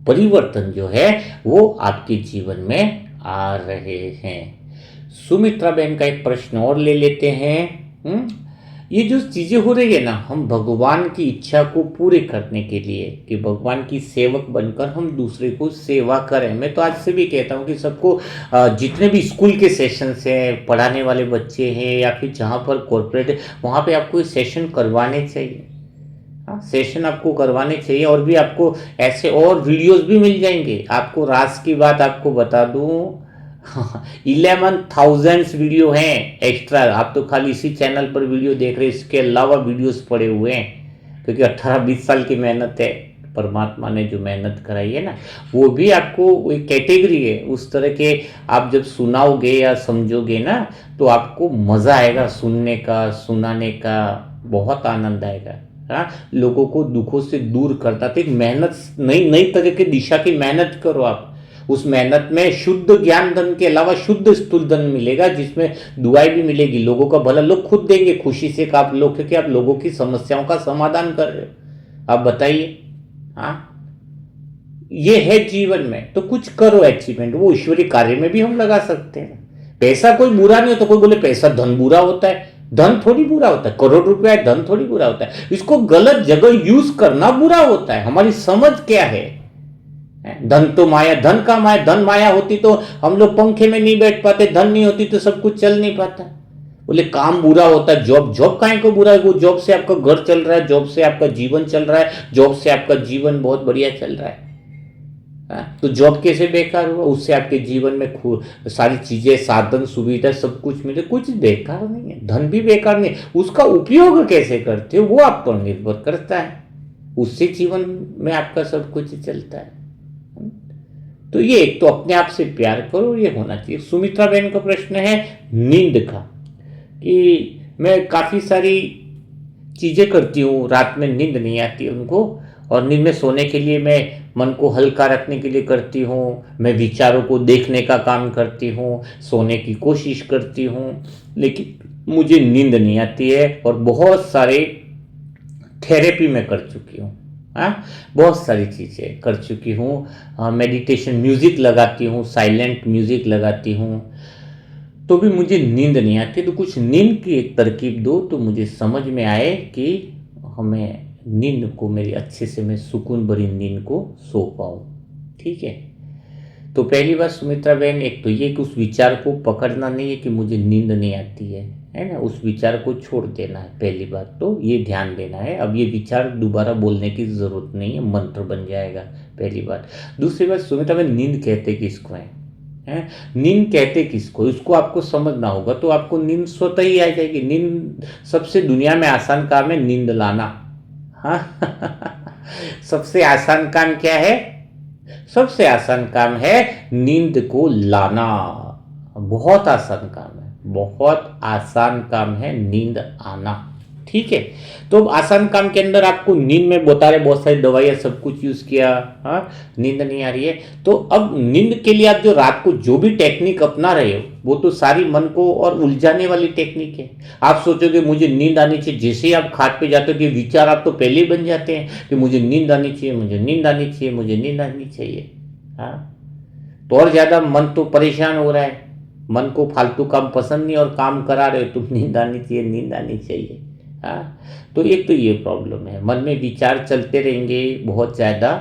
परिवर्तन जो है वो आपके जीवन में आ रहे हैं। सुमित्रा बहन का एक प्रश्न और ले लेते हैं। ये जो चीज़ें हो रही है ना, हम भगवान की इच्छा को पूरे करने के लिए कि भगवान की सेवक बनकर हम दूसरे को सेवा करें। मैं तो आज से भी कहता हूँ कि सबको जितने भी स्कूल के सेशंस हैं, पढ़ाने वाले बच्चे हैं या फिर जहाँ पर कॉर्पोरेट है, वहाँ पे आपको सेशन करवाने चाहिए। हाँ, सेशन आपको करवाने चाहिए। और भी आपको ऐसे और वीडियोस भी मिल जाएंगे। आपको राज की बात आपको बता दूँ, 11,000 वीडियो हैं एक्स्ट्रा। आप तो खाली इसी चैनल पर वीडियो देख रहे हैं, इसके अलावा वीडियोस पड़े हुए हैं। क्योंकि 18-20 साल की मेहनत है, परमात्मा ने जो मेहनत कराई है ना, वो भी आपको एक कैटेगरी है उस तरह के। आप जब सुनाओगे या समझोगे ना तो आपको मज़ा आएगा सुनने का, सुनाने का, बहुत आनंद आएगा। हाँ, लोगों को दुखों से दूर करता। तो एक मेहनत, नई नई तरह की दिशा की मेहनत करो आप। उस मेहनत में शुद्ध ज्ञान धन के अलावा शुद्ध स्थूल धन मिलेगा, जिसमें दुआएं भी मिलेगी, लोगों का भला लोग खुद देंगे खुशी से कि आप लोग, क्योंकि आप लोगों की समस्याओं का समाधान कर रहे हो। आप बताइए। हाँ, ये है जीवन में, तो कुछ करो अचीवमेंट। वो ईश्वरीय कार्य में भी हम लगा सकते हैं। पैसा कोई बुरा नहीं होता। कोई बोले पैसा धन बुरा होता है, धन थोड़ी बुरा होता है। करोड़ रुपया है, धन थोड़ी बुरा होता है। इसको गलत जगह यूज करना बुरा होता है। हमारी समझ क्या है? धन तो माया, धन का माया। धन माया होती तो हम लोग पंखे में नहीं बैठ पाते, धन नहीं होती तो सब कुछ चल नहीं पाता। बोले काम बुरा होता है, जॉब, जॉब काहे को बुरा है? वो जॉब से आपका घर चल रहा है, जॉब से आपका जीवन चल रहा है, जॉब से आपका जीवन बहुत बढ़िया चल रहा है। तो जॉब कैसे बेकार हुआ? उससे आपके जीवन में सारी चीजें, साधन, सुविधा, सब कुछ मिले। कुछ बेकार नहीं है, धन भी बेकार नहीं है। उसका उपयोग कैसे करते हो वो आप पर निर्भर करता है। उससे जीवन में आपका सब कुछ चलता है। तो ये एक तो अपने आप से प्यार करो, ये होना चाहिए। सुमित्रा बहन का प्रश्न है नींद का, कि मैं काफ़ी सारी चीज़ें करती हूँ, रात में नींद नहीं आती उनको, और नींद में सोने के लिए मैं मन को हल्का रखने के लिए करती हूँ, मैं विचारों को देखने का काम करती हूँ, सोने की कोशिश करती हूँ, लेकिन मुझे नींद नहीं आती है। और बहुत सारे थेरेपी में कर चुकी हूँ। हाँ, बहुत सारी चीज़ें कर चुकी हूँ। मेडिटेशन म्यूज़िक लगाती हूँ, साइलेंट म्यूज़िक लगाती हूँ, तो भी मुझे नींद नहीं आती। तो कुछ नींद की एक तरकीब दो तो मुझे समझ में आए कि हमें नींद को, मेरी अच्छे से मैं सुकून भरी नींद को सो पाऊँ। ठीक है, तो पहली बात सुमित्रा बहन, एक तो ये कि उस विचार को पकड़ना नहीं है कि मुझे नींद नहीं आती है ना, उस विचार को छोड़ देना है। पहली बात तो ये ध्यान देना है, अब ये विचार दोबारा बोलने की ज़रूरत नहीं है, मंत्र बन जाएगा, पहली बात। दूसरी बात सुमित्रा बहन, नींद कहते किसको है? नींद कहते किसको, इसको आपको समझना होगा, तो आपको नींद स्वतः ही आ जाएगी। नींद सबसे दुनिया में आसान काम है, नींद लाना। हाँ सबसे आसान काम क्या है? सबसे आसान काम है नींद को लाना। बहुत आसान काम है, बहुत आसान काम है नींद आना। ठीक है, तो आसान काम के अंदर आपको नींद में बता रहे, बहुत सारी दवाइयाँ सब कुछ यूज़ किया, हाँ, नींद नहीं आ रही है। तो अब नींद के लिए आप जो रात को जो भी टेक्निक अपना रहे हो वो तो सारी मन को और उलझाने वाली टेक्निक है। आप सोचोगे मुझे नींद आनी चाहिए, जैसे ही आप खाट पे जाते हो कि विचार आप तो पहले ही बन जाते हैं कि मुझे नींद आनी चाहिए, मुझे नींद आनी चाहिए, मुझे नींद आनी चाहिए। हाँ, तो और ज़्यादा मन तो परेशान हो रहा है, मन को फालतू काम पसंद नहीं और काम करा रहे हो तुम, नींद आनी चाहिए, नींद आनी चाहिए। हाँ, तो एक तो ये प्रॉब्लम है, मन में विचार चलते रहेंगे बहुत ज़्यादा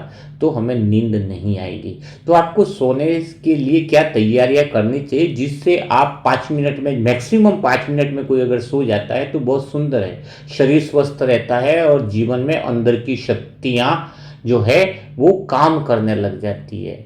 तो हमें नींद नहीं आएगी। तो आपको सोने के लिए क्या तैयारियां करनी चाहिए, जिससे आप 5 मिनट में, मैक्सिमम 5 मिनट में कोई अगर सो जाता है तो बहुत सुंदर है, शरीर स्वस्थ रहता है और जीवन में अंदर की शक्तियाँ जो है वो काम करने लग जाती है।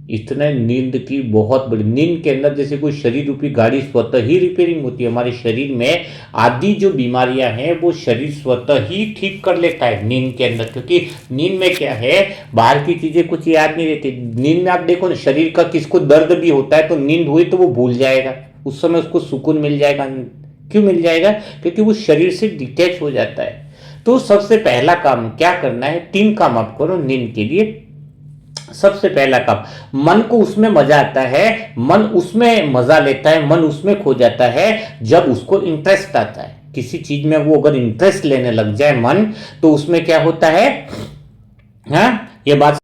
इतने नींद की बहुत बड़ी, नींद के अंदर जैसे कोई शरीर रूपी गाड़ी स्वतः ही रिपेयरिंग होती है। हमारे शरीर में आदि जो बीमारियां हैं वो शरीर स्वतः ही ठीक कर लेता है नींद के अंदर, क्योंकि नींद में क्या है, बाहर की चीजें कुछ याद नहीं रहती। नींद में आप देखो ना, शरीर का किसको दर्द भी होता है तो नींद हुई तो वो भूल जाएगा, उस समय उसको सुकून मिल जाएगा। क्यों मिल जाएगा? क्योंकि वो शरीर से डिटैच हो जाता है। तो सबसे पहला काम क्या करना है, 3 काम आप करो नींद के लिए। सबसे पहला काम, मन को उसमें मजा आता है, मन उसमें मजा लेता है, मन उसमें खो जाता है जब उसको इंटरेस्ट आता है किसी चीज में। वो अगर इंटरेस्ट लेने लग जाए मन, तो उसमें क्या होता है, हाँ ये बात,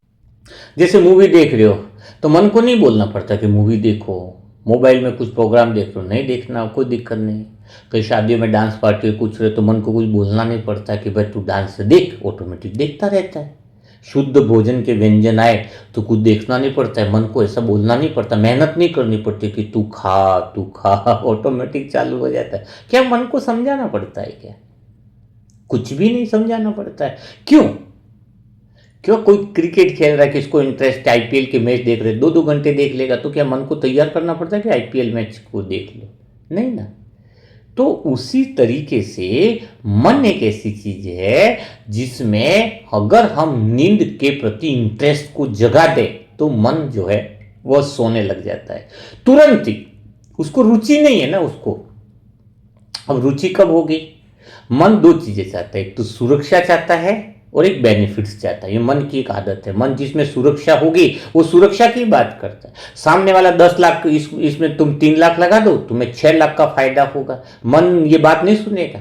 जैसे मूवी देख रहे हो तो मन को नहीं बोलना पड़ता कि मूवी देखो। मोबाइल में कुछ प्रोग्राम देख रहे हो, नहीं देखना, कोई दिक्कत नहीं। कहीं शादियों में डांस पार्टी कुछ रहे तो मन को कुछ बोलना नहीं पड़ता कि भाई तू डांस देख, ऑटोमेटिक देखता रहता है। शुद्ध भोजन के व्यंजन आए तो कुछ देखना नहीं पड़ता है, मन को ऐसा बोलना नहीं पड़ता, मेहनत नहीं करनी पड़ती कि तू खा, ऑटोमेटिक चालू हो जाता है। क्या मन को समझाना पड़ता है क्या? कुछ भी नहीं समझाना पड़ता है। क्यों? क्यों? कोई क्रिकेट खेल रहा है, किसको इंटरेस्ट है, आईपीएल के मैच देख रहे, 2-2 घंटे देख लेगा, तो क्या मन को तैयार करना पड़ता है कि आईपीएल मैच को देख लो? नहीं ना। तो उसी तरीके से मन एक ऐसी चीज है जिसमें अगर हम नींद के प्रति इंटरेस्ट को जगा दे तो मन जो है वह सोने लग जाता है तुरंत ही। उसको रुचि नहीं है ना उसको। अब रुचि कब होगी? मन 2 चीजें चाहता है, एक तो सुरक्षा चाहता है और एक बेनिफिट्स चाहता है। ये मन की एक आदत है। मन जिसमें सुरक्षा होगी वो सुरक्षा की बात करता है। सामने वाला 10 लाख, इसमें तुम 3 लाख लगा दो, तुम्हें 6 लाख का फायदा होगा। मन ये बात नहीं सुनेगा।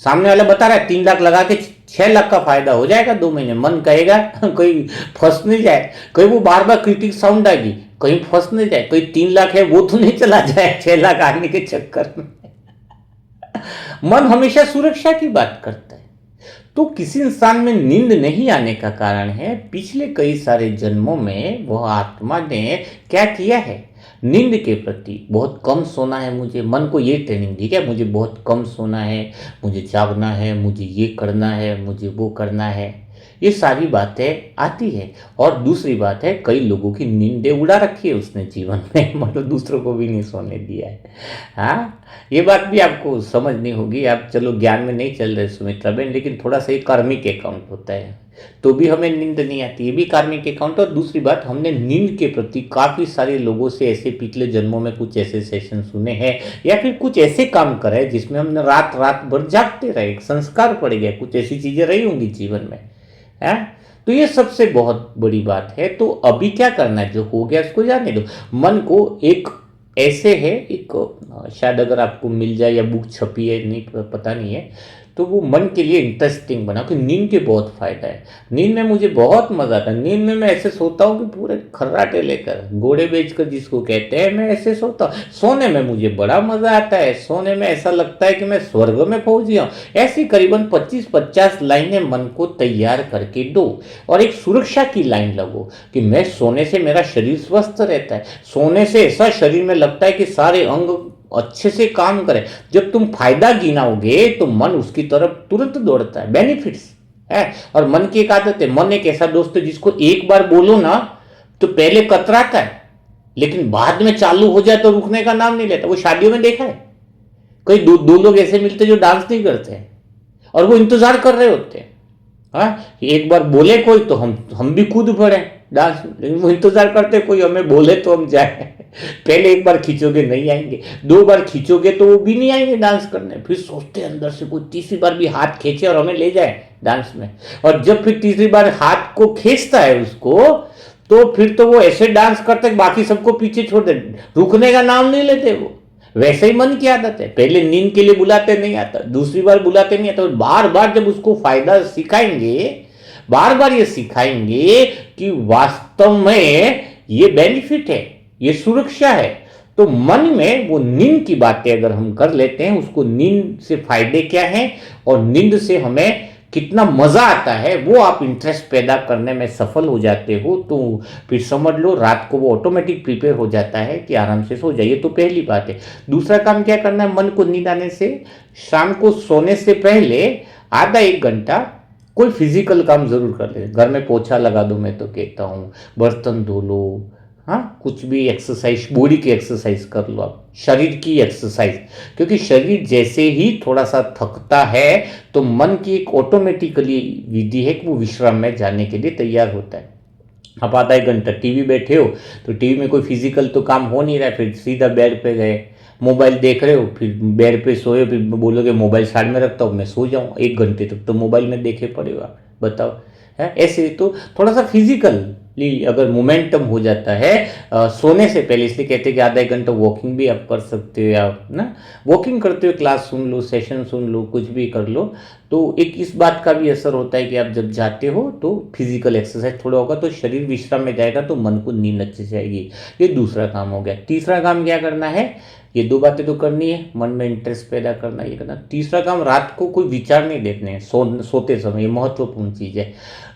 सामने वाला बता रहा है 3 लाख लगा के 6 लाख का फायदा हो जाएगा 2 महीने, मन कहेगा कहीं फंस नहीं जाए, कहीं वो बार बार क्रिटिक साउंड आएगी, कहीं फंस नहीं जाए, कहीं 3 लाख है वो तो नहीं चला जाए 6 लाख आने के चक्कर में। मन हमेशा सुरक्षा की बात करता है। तो किसी इंसान में नींद नहीं आने का कारण है पिछले कई सारे जन्मों में वह आत्मा ने क्या किया है, नींद के प्रति बहुत कम सोना है। मुझे मन को ये ट्रेनिंग दी क्या, मुझे बहुत कम सोना है, मुझे जागना है, मुझे ये करना है, मुझे वो करना है, ये सारी बातें आती है। और दूसरी बात है, कई लोगों की नींदें उड़ा रखी है उसने जीवन में, मतलब दूसरों को भी नहीं सोने दिया है। हाँ, ये बात भी आपको समझनी होगी। आप चलो ज्ञान में नहीं चल रहे सुमित्रा बेन, लेकिन थोड़ा सा ये कार्मिक अकाउंट होता है, तो भी हमें नींद नहीं आती, ये भी कार्मिक अकाउंट। और दूसरी बात, हमने नींद के प्रति काफ़ी सारे लोगों से ऐसे पिछले जन्मों में कुछ ऐसे सेशन सुने हैं या फिर कुछ ऐसे काम करे जिसमें हमने रात रात भर जागते रहे, एक संस्कार पड़ गया, कुछ ऐसी चीज़ें रही होंगी जीवन में, है। तो ये सबसे बहुत बड़ी बात है। तो अभी क्या करना है, जो हो गया उसको जाने दो। मन को एक ऐसे है, एक शायद अगर आपको मिल जाए या बुक छपी है, नहीं पता नहीं है, तो वो मन के लिए इंटरेस्टिंग बना कि नींद के बहुत फायदा है। नींद में मुझे बहुत मजा आता है। नींद में मैं ऐसे सोता हूँ कि पूरे खर्राटे लेकर, घोड़े बेचकर जिसको कहते हैं, मैं ऐसे सोता हूँ। सोने में मुझे बड़ा मजा आता है। सोने में ऐसा लगता है कि मैं स्वर्ग में पहुंच गया हूँ। ऐसी करीबन 25-50 लाइनें मन को तैयार करके दो और एक सुरक्षा की लाइन लगो कि मैं सोने से मेरा शरीर स्वस्थ रहता है। सोने से ऐसा शरीर में लगता है कि सारे अंग अच्छे से काम करे। जब तुम फायदा गिनाओगे तो मन उसकी तरफ तुरंत दौड़ता है, बेनिफिट्स है। और मन की एक आदत है, मन एक ऐसा दोस्त है जिसको एक बार बोलो ना तो पहले कतराता है, लेकिन बाद में चालू हो जाए तो रुकने का नाम नहीं लेता। वो शादियों में देखा है, कई दो लोग ऐसे मिलते जो डांस नहीं करते हैं और वो इंतजार कर रहे होते हैं। हाँ, एक बार बोले कोई तो हम भी कूद पड़े डांस, लेकिन वो इंतजार करते कोई हमें बोले तो हम जाए। पहले एक बार खींचोगे नहीं आएंगे, 2 बार खींचोगे तो वो भी नहीं आएंगे डांस करने, फिर सोचते अंदर से कोई तीसरी बार भी हाथ खींचे और हमें ले जाए डांस में। और जब फिर तीसरी बार हाथ को खींचता है उसको, तो फिर तो वो ऐसे डांस करते बाकी सबको पीछे छोड़ दे, रुकने का नाम नहीं लेते वो। वैसे ही मन की आदत है, पहले नींद के लिए बुलाते नहीं आता, दूसरी बार बुलाते नहीं आता, बार बार जब उसको फायदा सिखाएंगे, बार बार ये सिखाएंगे कि वास्तव में ये बेनिफिट है, ये सुरक्षा है, तो मन में वो नींद की बातें अगर हम कर लेते हैं, उसको नींद से फायदे क्या हैं और नींद से हमें कितना मजा आता है, वो आप इंटरेस्ट पैदा करने में सफल हो जाते हो, तो फिर समझ लो रात को वो ऑटोमेटिक प्रिपेयर हो जाता है कि आराम से सो जाइए। तो पहली बात है। दूसरा काम क्या करना है, मन को नींद आने से शाम को सोने से पहले आधा 1 घंटा कोई फिजिकल काम जरूर कर ले। घर में पोछा लगा दो, मैं तो कहता हूँ, बर्तन धो लो, हाँ, कुछ भी एक्सरसाइज, बॉडी की एक्सरसाइज कर लो आप, शरीर की एक्सरसाइज, क्योंकि शरीर जैसे ही थोड़ा सा थकता है तो मन की एक ऑटोमेटिकली विधि है कि वो विश्राम में जाने के लिए तैयार होता है। आप आधा एक घंटा टीवी बैठे हो तो टीवी में कोई फिजिकल तो काम हो नहीं रहा है, फिर सीधा बेड पे गए, मोबाइल देख रहे हो, फिर बेड पे सोए, फिर बोलोगे मोबाइल साइड में रखता हूँ मैं सो जाऊँ, 1 घंटे तक तो मोबाइल में देखे पड़े हो आप, बताओ। है ऐसे तो थोड़ा सा फिजिकली अगर मोमेंटम हो जाता है सोने से पहले, इसलिए कहते हैं कि आधा एक घंटा वॉकिंग भी आप कर सकते हो, आप ना वॉकिंग करते हुए क्लास सुन लो, सेशन सुन लो, कुछ भी कर लो, तो एक इस बात का भी असर होता है कि आप जब जाते हो तो फिजिकल एक्सरसाइज थोड़ा होगा तो शरीर विश्राम में जाएगा तो मन को नींद अच्छे से आएगी। ये दूसरा काम हो गया। तीसरा काम क्या करना है, ये 2 बातें तो करनी है, मन में इंटरेस्ट पैदा करना, ये करना। तीसरा काम, रात को कोई विचार नहीं देखने हैं सोते समय, ये महत्वपूर्ण चीज़ है।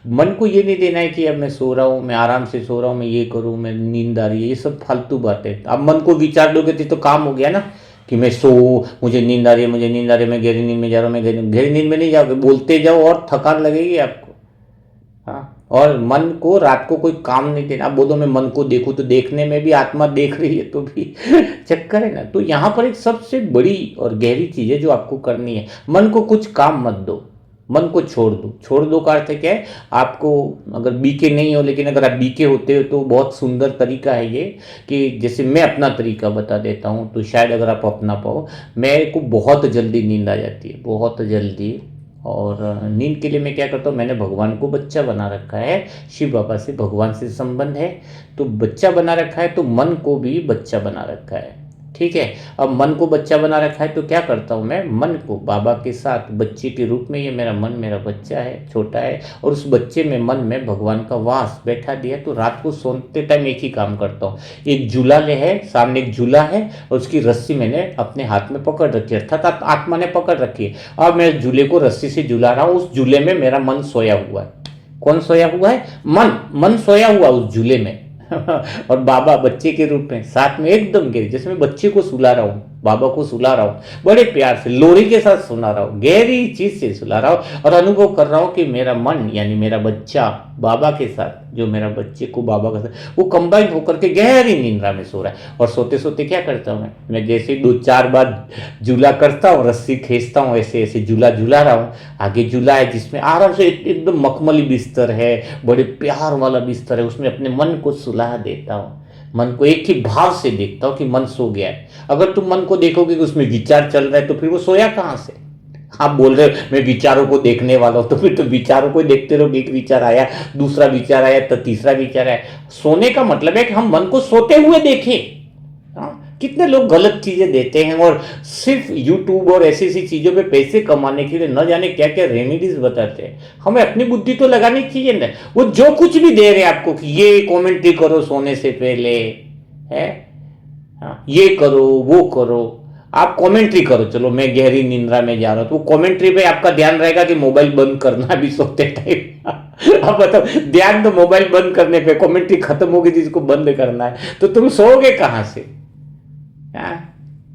मन को ये नहीं देना है कि अब मैं सो रहा हूँ, मैं आराम से सो रहा हूँ, मैं ये करूँ, मैं नींद आ रही है, ये सब फालतू बातें। अब मन को विचार दोगे तो काम हो गया ना, कि मैं सो, मुझे नींद आ रही है, मुझे नींद आ रही है, मैं गहरी नींद में जा रहा हूँ, मैं गहरी नींद में नहीं जाओगे, बोलते जाओ और थकान लगेगी आपको। हाँ, और मन को रात को कोई काम नहीं देना। आप बोलो मैं मन को देखूं, तो देखने में भी आत्मा देख रही है तो भी चक्कर है ना। तो यहाँ पर एक सबसे बड़ी और गहरी चीज है जो आपको करनी है, मन को कुछ काम मत दो, मन को छोड़ दो। छोड़ दो का अर्थ क्या है, आपको अगर बीके नहीं हो, लेकिन अगर आप बीके होते हो तो बहुत सुंदर तरीका है ये, कि जैसे मैं अपना तरीका बता देता हूँ तो शायद अगर आप अपना पाओ। मेरे को बहुत जल्दी नींद आ जाती है, बहुत जल्दी, और नींद के लिए मैं क्या करता हूँ, मैंने भगवान को बच्चा बना रखा है, शिव बाबा से, भगवान से संबंध है, तो बच्चा बना रखा है, तो मन को भी बच्चा बना रखा है। ठीक है, अब मन को बच्चा बना रखा है तो क्या करता हूँ मैं, मन को बाबा के साथ बच्चे के रूप में, ये मेरा मन मेरा बच्चा है, छोटा है, और उस बच्चे में मन में भगवान का वास बैठा दिया। तो रात को सोते टाइम एक ही काम करता हूँ, एक झूला ले है, सामने एक झूला है और उसकी रस्सी मैंने अपने हाथ में पकड़ रखी है, अर्थात आत्मा ने पकड़ रखी है। अब मैं झूले को रस्सी से झूला रहा हूँ, उस झूले में मेरा मन सोया हुआ है। कौन सोया हुआ है, मन सोया हुआ उस झूले में और बाबा बच्चे के रूप में साथ में एकदम गहरी, जैसे मैं बच्चे को सुला रहा हूँ, बाबा को सुला रहा हूँ, बड़े प्यार से लोरी के साथ सुना रहा हूँ, गहरी चीज से सुला रहा हूँ, और अनुभव कर रहा हूँ कि मेरा मन यानी मेरा बच्चा बाबा के साथ, जो मेरा बच्चे को बाबा के साथ, वो कंबाइंड होकर के गहरी निंद्रा में सो रहा है। और सोते सोते क्या करता हूँ मैं जैसे 2-4 बार झूला करता हूँ, रस्सी खींचता हूँ, ऐसे ऐसे झूला झूला रहा हूँ। आगे झूला है जिसमें आराम से एकदम मखमली बिस्तर है, बड़े प्यार वाला बिस्तर है, उसमें अपने मन को सुला देता हूँ। मन को एक ही भाव से देखता हूँ कि मन सो गया है। अगर तुम मन को देखोगे कि उसमें विचार चल रहा है तो फिर वो सोया कहाँ से। आप बोल रहे हो मैं विचारों को देखने वाला हूं, तो फिर तो विचारों को देखते रहो, एक विचार आया, दूसरा विचार आया, तो तीसरा विचार आया। सोने का मतलब है कि हम मन को सोते हुए देखें। कितने लोग गलत चीजें देते हैं और सिर्फ यूट्यूब और ऐसी ऐसी चीजों पे पैसे कमाने के लिए न जाने क्या क्या रेमेडीज बताते हैं। हमें अपनी बुद्धि तो लगानी चाहिए ना। वो जो कुछ भी दे रहे हैं आपको कि ये कमेंट्री करो सोने से पहले, है ये करो वो करो, आप कमेंट्री करो, चलो मैं गहरी निंद्रा में जा रहा हूं, तो कमेंट्री पे आपका ध्यान रहेगा कि मोबाइल बंद करना भी सोते टाइम। अब बताओ, ध्यान तो मोबाइल बंद करने पे, कमेंट्री खत्म होगी जिसको बंद करना है, तो तुम सोओगे कहां से।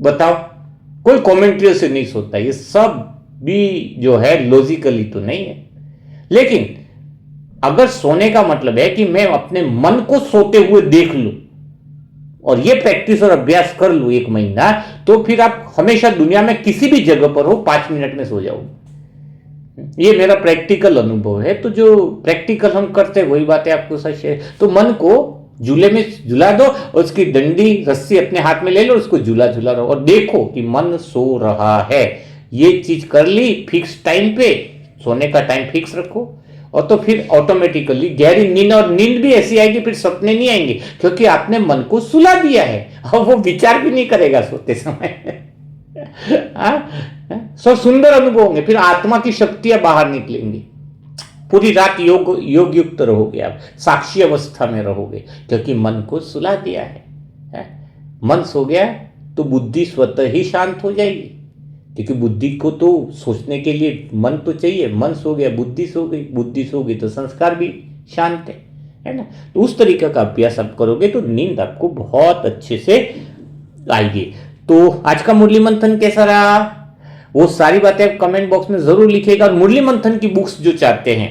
बताओ, कोई कमेंट्री से नहीं सोता। ये सब भी जो है लॉजिकली तो नहीं है, लेकिन अगर सोने का मतलब है कि मैं अपने मन को सोते हुए देख लूं और ये प्रैक्टिस और अभ्यास कर लूं 1 महीना, तो फिर आप हमेशा दुनिया में किसी भी जगह पर हो 5 मिनट में सो जाओगे। ये मेरा प्रैक्टिकल अनुभव है। तो जो प्रैक्टिकल हम करते हैं वही बातें आपको सच है। तो मन को झूले में झुला दो और उसकी डंडी रस्सी अपने हाथ में ले लो, उसको झूला झूला रहो और देखो कि मन सो रहा है। ये चीज कर ली, फिक्स टाइम पे सोने का टाइम फिक्स रखो, और तो फिर ऑटोमेटिकली गहरी नींद, और नींद भी ऐसी आएगी, फिर सपने नहीं आएंगे क्योंकि आपने मन को सुला दिया है और वो विचार भी नहीं करेगा सोते समय। सब सुंदर अनुभव होंगे, फिर आत्मा की शक्तियां बाहर निकलेंगी। पूरी रात योग युक्त रहोगे, आप साक्षी अवस्था में रहोगे क्योंकि मन को सुला दिया है? मन सो गया तो बुद्धि स्वतः ही शांत हो जाएगी, क्योंकि बुद्धि को तो सोचने के लिए मन तो चाहिए। मन सो गया, बुद्धि सो गई, बुद्धि सो गई तो संस्कार भी शांत है ना। तो उस तरीके का अभ्यास आप करोगे तो नींद आपको बहुत अच्छे से आएगी। तो आज का मुरली मंथन कैसा रहा, वो सारी बातें आप कमेंट बॉक्स में जरूर लिखिएगा। और मुरली मंथन की बुक्स जो चाहते हैं,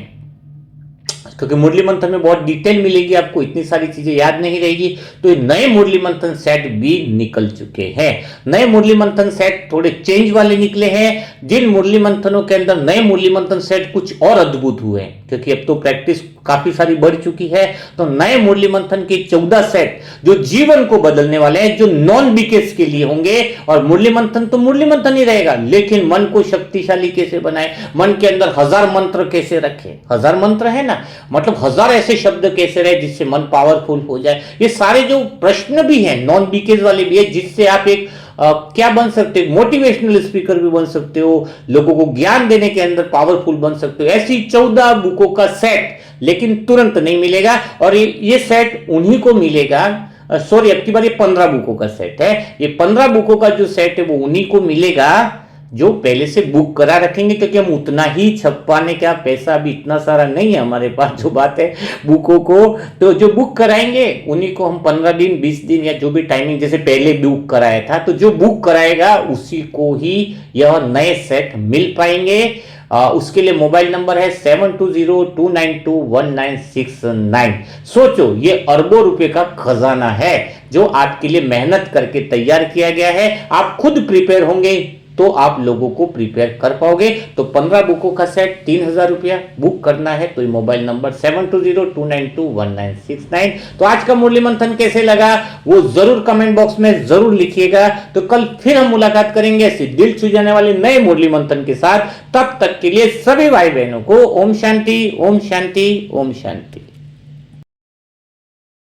क्योंकि मुरली मंथन में बहुत डिटेल मिलेगी आपको, इतनी सारी चीजें याद नहीं रहेगी। तो ये नए मुरली मंथन सेट भी निकल चुके हैं। नए मुरली मंथन सेट थोड़े चेंज वाले निकले हैं। जिन मुरली मंथनों के अंदर नए मुरली मंथन सेट कुछ और अद्भुत हुए हैं, क्योंकि अब तो प्रैक्टिस काफी सारी बढ़ चुकी है। तो नए मुरली मंथन के 14 सेट जो जीवन को बदलने वाले हैं, जो नॉन बीकेस के लिए होंगे। और मुरली मंथन तो मुरली मंथन ही रहेगा, लेकिन मन को शक्तिशाली कैसे बनाए, मन के अंदर 1000 मंत्र कैसे रखे, 1000 मंत्र है ना, मतलब 1000 ऐसे शब्द कैसे रहे जिससे मन पावरफुल हो जाए। ये सारे जो प्रश्न भी हैं नॉन बीकेस वाले भी है, जिससे आप एक क्या बन सकते हो, मोटिवेशनल स्पीकर भी बन सकते हो, लोगों को ज्ञान देने के अंदर पावरफुल बन सकते हो। ऐसी 14 बुकों का सेट, लेकिन तुरंत नहीं मिलेगा। और ये सेट उन्हीं को मिलेगा, सॉरी अब की बार ये 15 बुकों का सेट है। ये 15 बुकों का जो सेट है वो उन्हीं को मिलेगा जो पहले से बुक करा रखेंगे, क्योंकि हम उतना ही छपाने का पैसा भी इतना सारा नहीं है हमारे पास। जो बात है बुकों को, तो जो बुक कराएंगे उन्हीं को हम 15 दिन 20 दिन या जो भी टाइमिंग जैसे पहले बुक कराया था, तो जो बुक कराएगा उसी को ही यह नए सेट मिल पाएंगे। उसके लिए मोबाइल नंबर है 7202921969। सोचो, ये अरबों रुपए का खजाना है जो आपके लिए मेहनत करके तैयार किया गया है। आप खुद प्रिपेयर होंगे तो आप लोगों को प्रिपेयर कर पाओगे। तो 15 बुकों का सेट 3000 रुपया बुक करना है, तो मोबाइल नंबर 7202921969। तो आज का मुरली मंथन कैसे लगा वो जरूर कमेंट बॉक्स में जरूर लिखिएगा। तो कल फिर हम मुलाकात करेंगे ऐसे दिल छू जाने वाले नए मुरली मंथन के साथ। तब तक के लिए सभी भाई बहनों को ओम शांति, ओम शांति, ओम शांति।